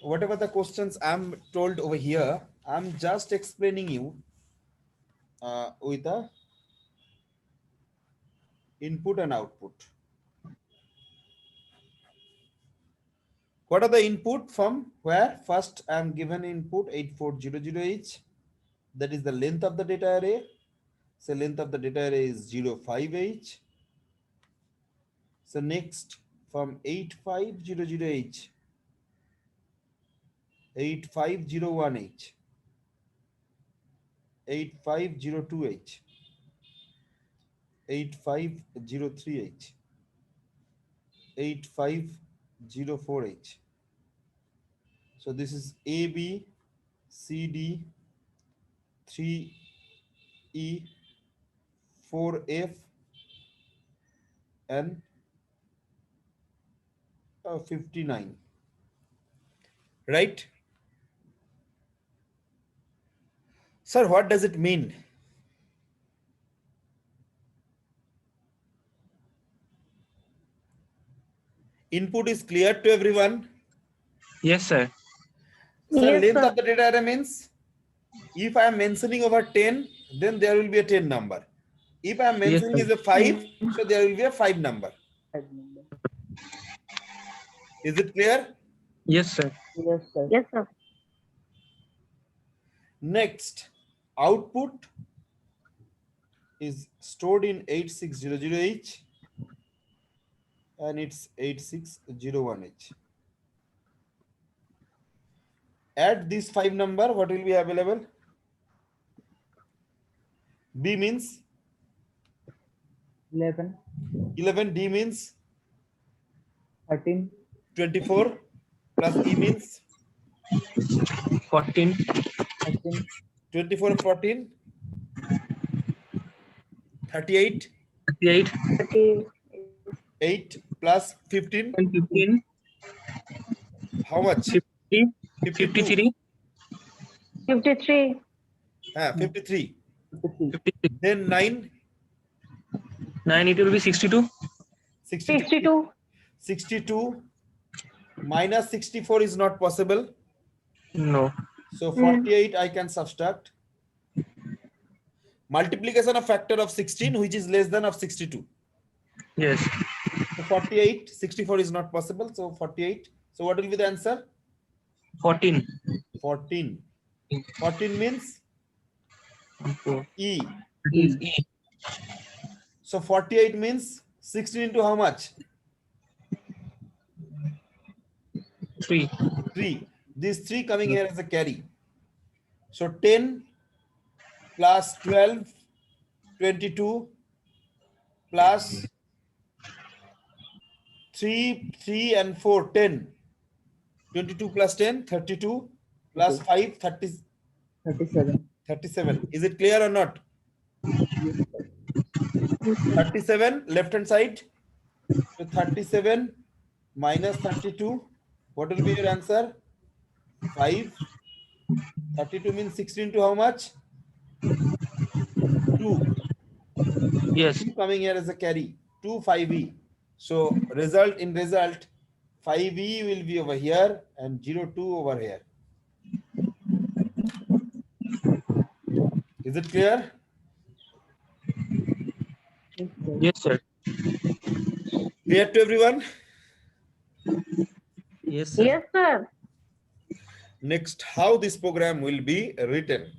whatever the questions I'm told over here, I'm just explaining you with the input and output. What are the input from where? First, I'm given input 8400H. That is the length of the data array. So length of the data array is 05H. So next, from 8500H, 8501H, 8502H, 8503H, 8504H. So this is A, B, C, D, 3E, 4F, and 59. Right? Sir, what does it mean? Input is clear to everyone? Yes, sir. Sir, Yes, length sir. of the data array means if I am mentioning over 10, then there will be a 10 number. If I am Yes, mentioning sir. is a 5, so there will be a 5 number. Is it clear? Yes, sir. Yes, sir. Yes, sir. Next, output is stored in 8600H and it's 8601H. Add these 5 number, what will be available? B means 11, 11, D means 13, 24, plus E means 14, 13, 24, 14, 38, 38, 30, 8 plus 15, and 15, how much? 50, 52. 53, 53, 53. 53, 56. Then 9, 9, it will be 62. 62. 62, 62 minus 64 is not possible. No. So 48 I can subtract. Multiplication of factor of 16, which is less than of 62. Yes. So 48, 64 is not possible. So 48. So what will be the answer? 14. 14. 14 means Four. E. It is E. So 48 means 16 into how much? 3. 3. These 3 coming here as a carry. So 10 plus 12, 22 plus 3 and 4, 10. 22 plus 10, 32 plus 5, 30, 37. 37. Is it clear or not? 37 left hand side. So 37 minus 32. What will be your answer? 5. 32 means 16 to how much? 2. Yes. 2 coming here as a carry. 2 5e. So result, 5e will be over here and 02 over here. Is it clear? Yes, sir. Clear to everyone? Yes, sir. Yes, sir. Next, how this program will be written.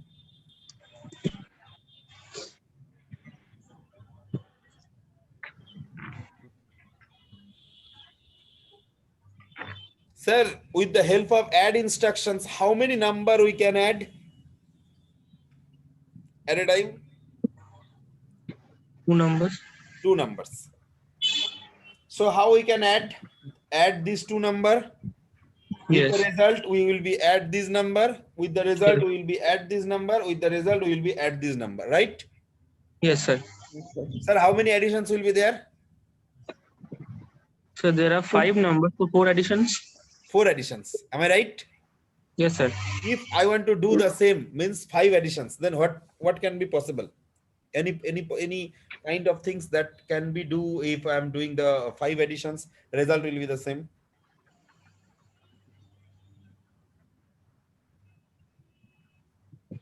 Sir, with the help of add instructions, how many number we can add at a time? 2 numbers. 2 numbers. So how we can add these 2 number? With Yes. the result, we will be add this number. With the result, Yes. we will be add this number. With the result, we will be add this number, right? Yes, sir. Sir, how many additions will be there? So there are 5 numbers, so 4 additions. 4 additions. Am I right? Yes, sir. If I want to do the same, means 5 additions, then what can be possible? Any kind of things that can be do if I am doing the 5 additions, result will be the same.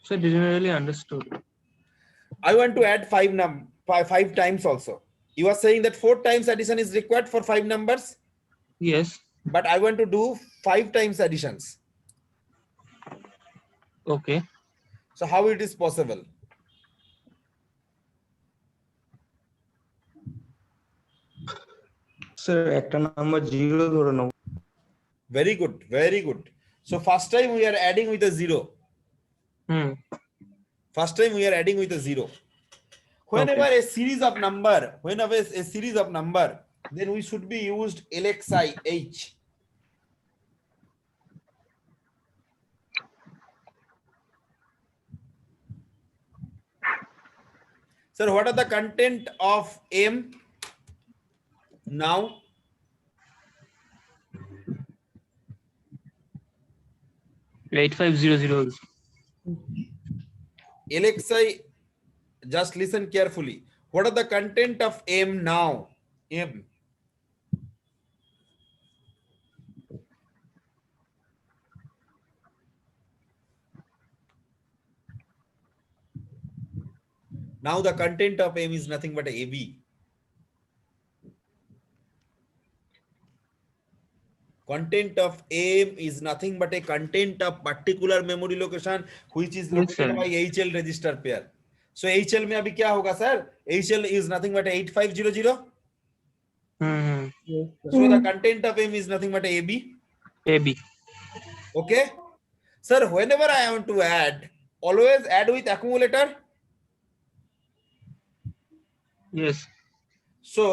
So didn't really understood. I want to add 5 times also. You are saying that 4 times addition is required for 5 numbers, Yes. but I want to do 5 times additions. Okay. So how it is possible? Sir, একটা number 0 ধরে নাও। Very good, very good. So first time we are adding with a 0. First time we are adding with a 0. Whenever a series of number, then we should be used LXI H. Sir, what are the content of M now? Eight 8500. LXI, just listen carefully. What are the content of M now? M. Now the content of M is nothing but a AB. Content of M is nothing but a content of particular memory location which is located by HL register pair. So HL में अभी क्या होगा sir? HL is nothing but a 8500. So the content of M is nothing but a AB. AB. Okay. Sir, whenever I want to add, always add with accumulator. Yes. So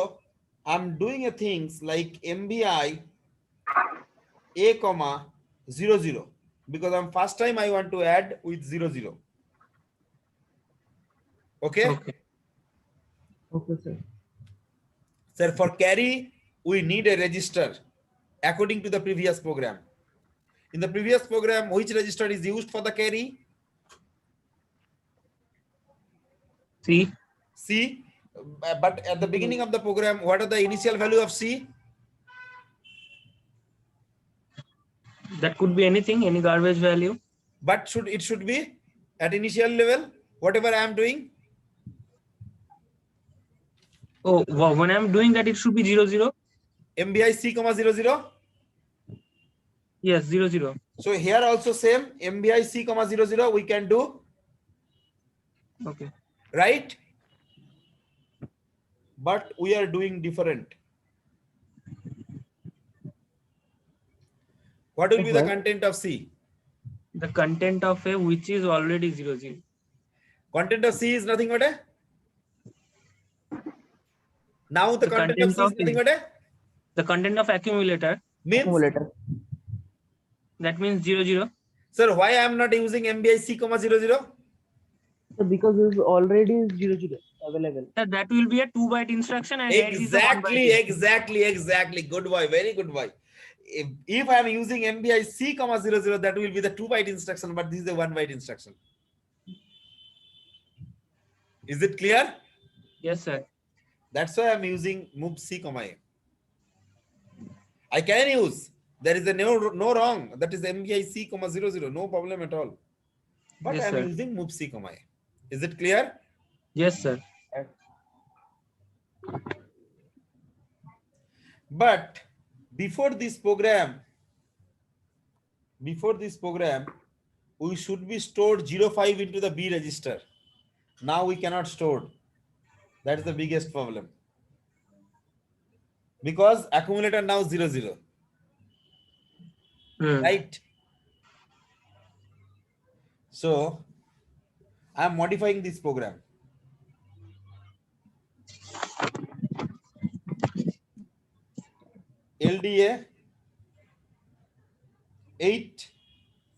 I'm doing a things like MBI A comma 00 because I'm first time I want to add with 00. Okay. Okay. Okay, sir. Sir, for carry we need a register according to the previous program. In the previous program, which register is used for the carry? C. C. But at the beginning of the program, what are the initial value of C? That could be anything, any garbage value. But it should be at initial level, whatever I am doing. Oh, wow. When I'm doing that, it should be 00. MBI C comma 00. Yes, 00. So here also same MBI C comma 00 we can do, Okay. right? But we are doing different. What will be the Right. content of C? The content of A which is already 00. Content of C is nothing but a. Now the The content of content C is of nothing A. but a The content of accumulator, means. Accumulator. that means 00. Sir, why I am not using MBI C comma 00? So because it's already 00 available. That will be a 2-byte instruction and 8 is a 1-byte Exactly. Good boy. Very good boy. If I am using MBI C comma 00, that will be the 2-byte instruction, but this is a 1-byte instruction. Is it clear? Yes, sir. That's why I'm using move C comma A. I can use. There is a no wrong. That is MBI C comma 00. No problem at all. But Yes, I'm sir. using move C comma A. Is it clear? Yes, sir. But before this program, we should be stored 05 into the B register. Now we cannot store. That is the biggest problem. Because accumulator now 00. Hmm. Right? So I am modifying this program. LDA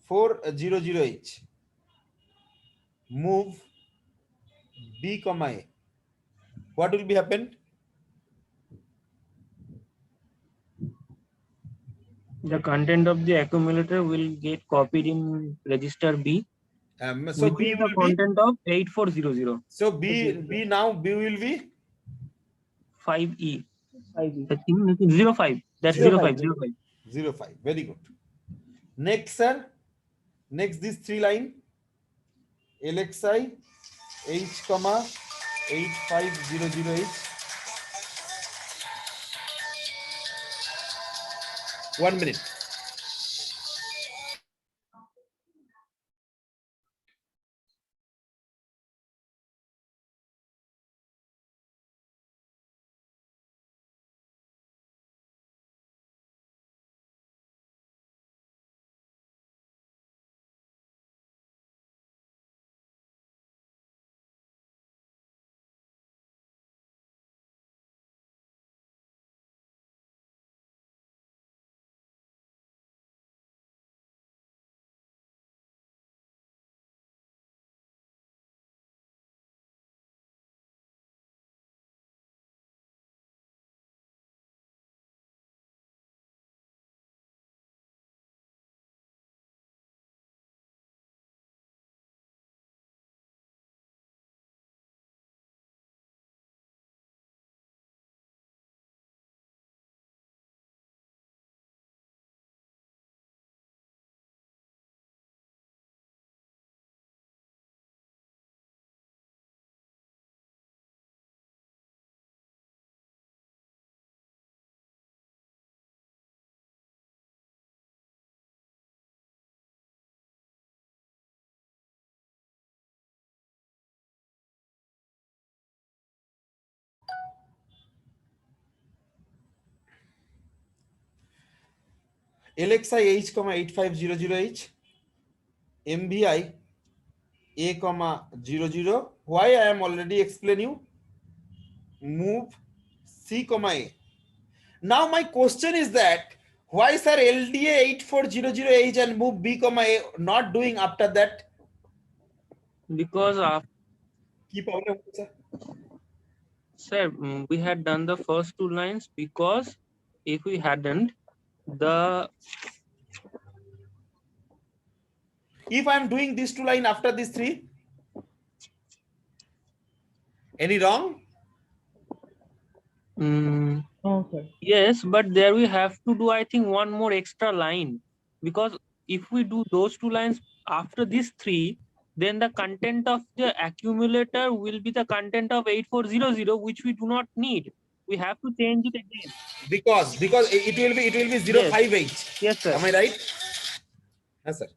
8400H. Move B comma A. What will be happen? The content of the accumulator will get copied in register B, So which B is the will be. content of 8400. So B now B will be 5E. 5E. I think 05. That's 05. 05. 05. Very good. Next, sir. Next, this 3 line. LXI H comma 8500H. 1 minute. LXI H comma 8500H. MBI A comma 00. Why I am already explain you. Move C comma A. Now my question is that why sir LDA 8400H and move B comma A not doing after that? Because Key problem, sir. sir, we had done the first 2 lines because if we hadn't, the If I am doing these 2 line after these 3, any wrong? Okay. yes, but there we have to do, I think, one more extra line, because if we do those 2 lines after these 3, then the content of the accumulator will be the content of 8400, which we do not need. We have to change it again. Because it will be Yes. 05H. Yes, sir. Am I right? Yes, sir.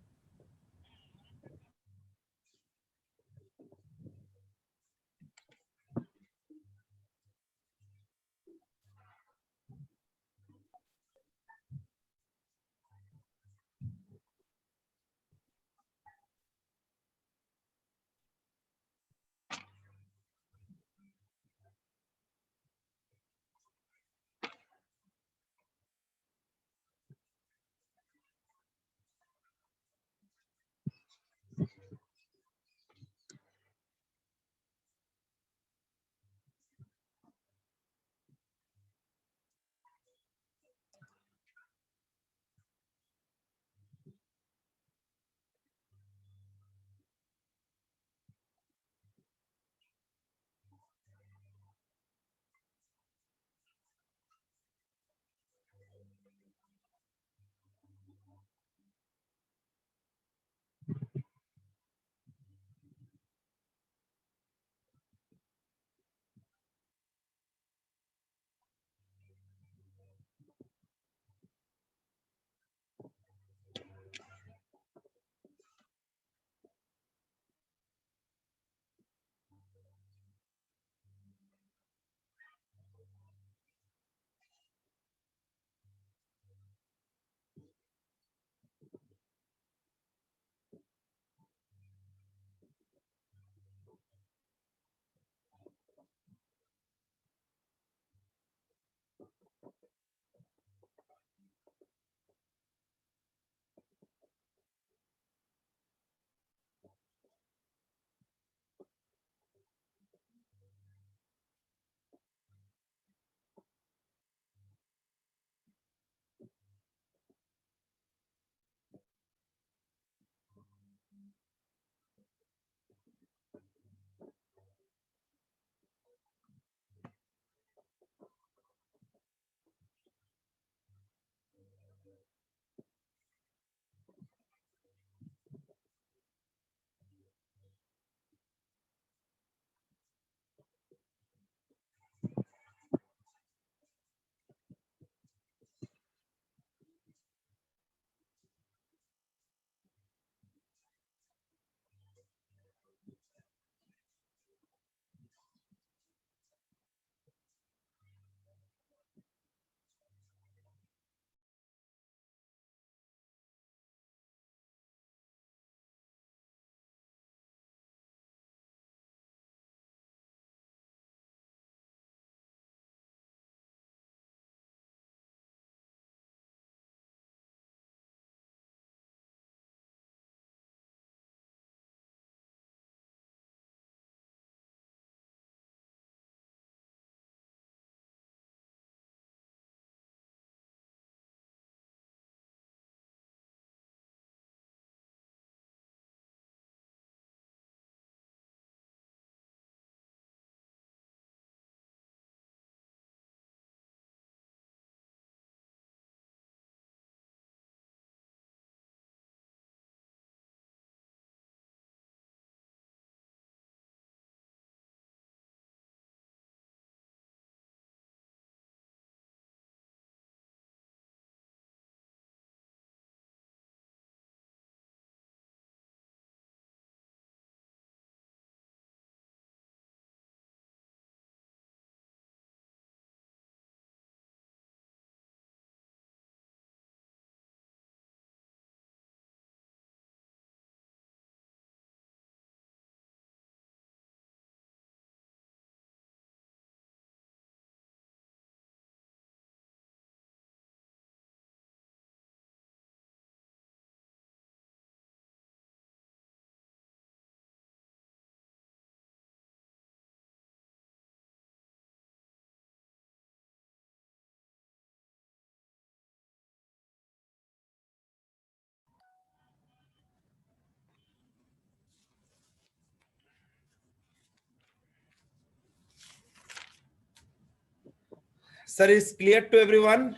Sir, is clear to everyone?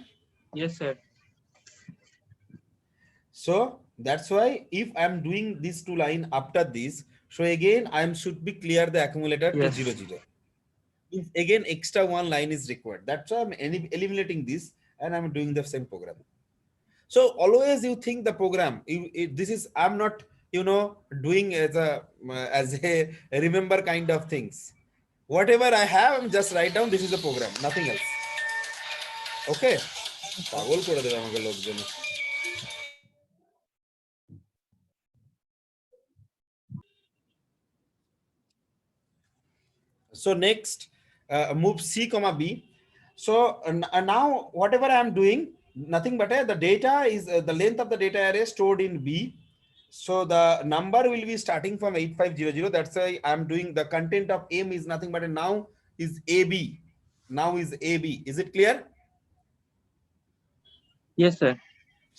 Yes, sir. So that's why if I'm doing these two line after this, so again I should be clear the accumulator to Yes. 0, 0. If again extra one line is required. That's why I'm eliminating this and I'm doing the same program. So always you think the program. This is I'm not doing as a remember kind of things. Whatever I have, I'm just write down. This is the program, nothing else. Okay. পাগল করে দেবে আমাকে লোকজন। So next, move C, B. So now whatever I am doing, nothing but the data is the length of the data array stored in B. So the number will be starting from 8500. That's why I am doing the content of M is nothing but now is AB. Now is AB. Is it clear? Yes, sir.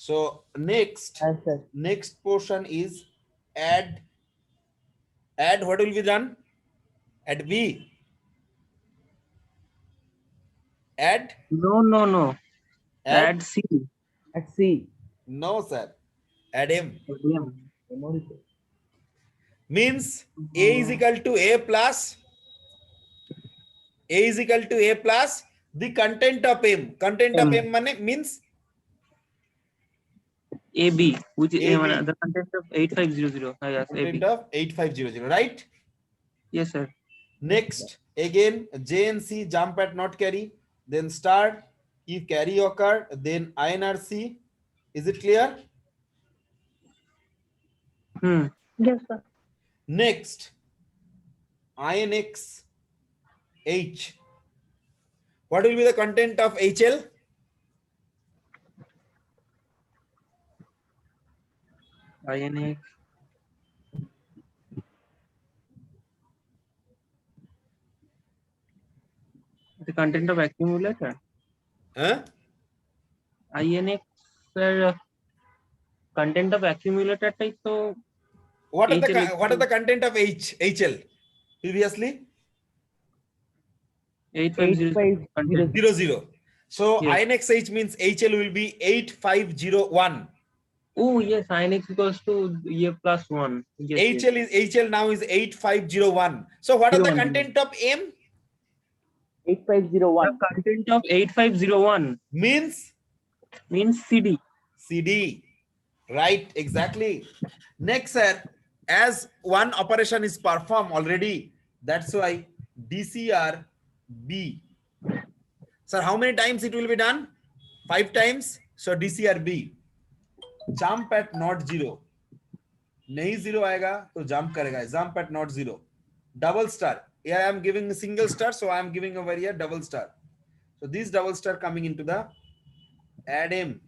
So next, Yes, sir. next portion is add. Add what will be done? Add B. Add. No. Add C. At C. No, sir. Add M. M. Memory. Means A is equal to A plus. A is equal to A plus the content of M. Content of M means AB, which is AB. the content of 8500. Yes, content AB. of 8500, right? Yes, sir. Next, again J and C jump at not carry, then start. If carry occur, then INRC. Is it clear? Yes, sir. Next, INX H. What will be the content of HL? INX. The content of accumulator. Huh? INX, sir. Content of accumulator type. So What are HL the content of HL previously? 8500. 8500. 00. So Yes. INXH means HL will be 8501. Oh yes, INX equals to A plus 1. Yes, HL now is 8501. So what are the 01. content of M? 8501. The content of 8501 Means CD. CD. Right, exactly. Next, sir, as one operation is performed already, that's why DCR B. Sir, how many times it will be done? 5 times. So DCR B. Jump at not 0. नहीं 0 आएगा तो jump करेगा. Jump at not 0. Double star. Here I am giving a single star, so I am giving over here double star. So this double star coming into the add M.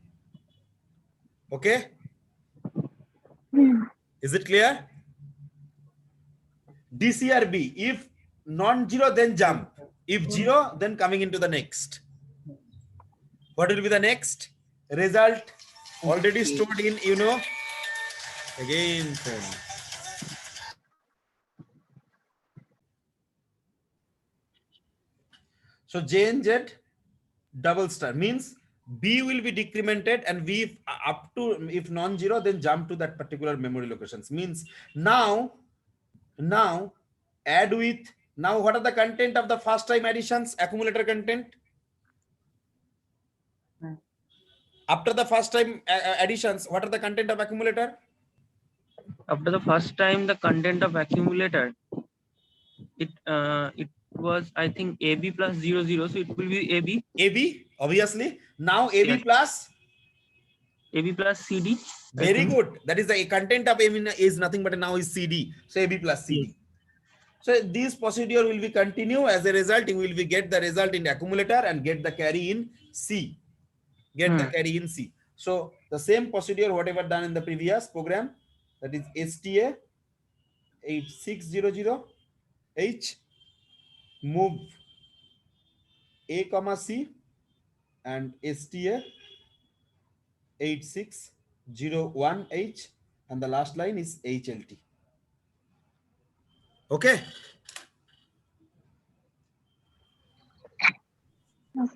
Okay. Is it clear? DCRB. If non-zero, then jump. If 0, then coming into the next. What will be the next? Result already stored in, again. So J and Z double star means B will be decremented and V up to, if non-zero, then jump to that particular memory locations. Means now add with, now what are the content of the first time additions? Accumulator content. After the first time additions, what are the content of accumulator? After the first time, the content of accumulator, it was, I think, AB plus 00, so it will be AB. AB, obviously. Now AB Yes. plus? AB plus CD. Very good. That is the content of AB is nothing but now is CD. So AB plus CD. Yes. So this procedure will be continue. As a result, you will be get the result in the accumulator and get the carry in C. Get the carry in C. So the same procedure, whatever done in the previous program, that is STA 8600H, move A comma C and STA 8601H, and the last line is HLT. Okay.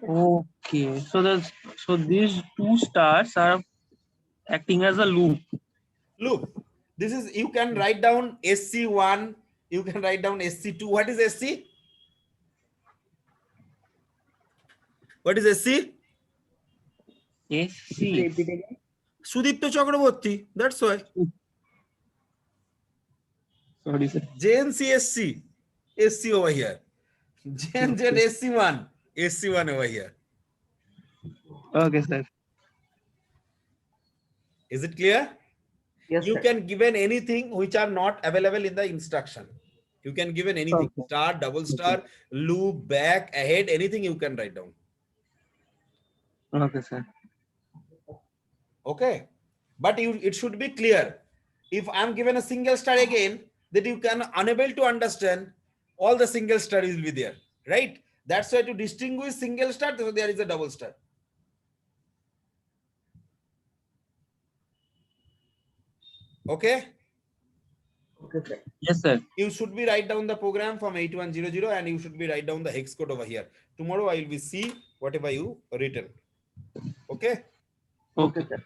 Okay. So these two stars are acting as a loop. Look, this is, you can write down SC1, you can write down SC2. What is SC? What is SC? SC. Repeat again. Sudipto Chakraborty. That's why. Sorry, sir. JNCSC, SC over here. JNZ SC1, SC1 over here. Okay, sir. Is it clear? Yes, You sir. can given anything which are not available in the instruction. You can given anything. Okay. Star, double star, loop, back, ahead, anything you can write down. Okay, sir. Okay. But it should be clear. If I'm given a single star again, that you can unable to understand, all the single star will be there. Right? That's why to distinguish single star, so there is a double star. Okay. Okay, sir. Yes, sir. You should be write down the program from 8100 and you should be write down the hex code over here. Tomorrow I will be see whatever you written. Okay. Okay, sir.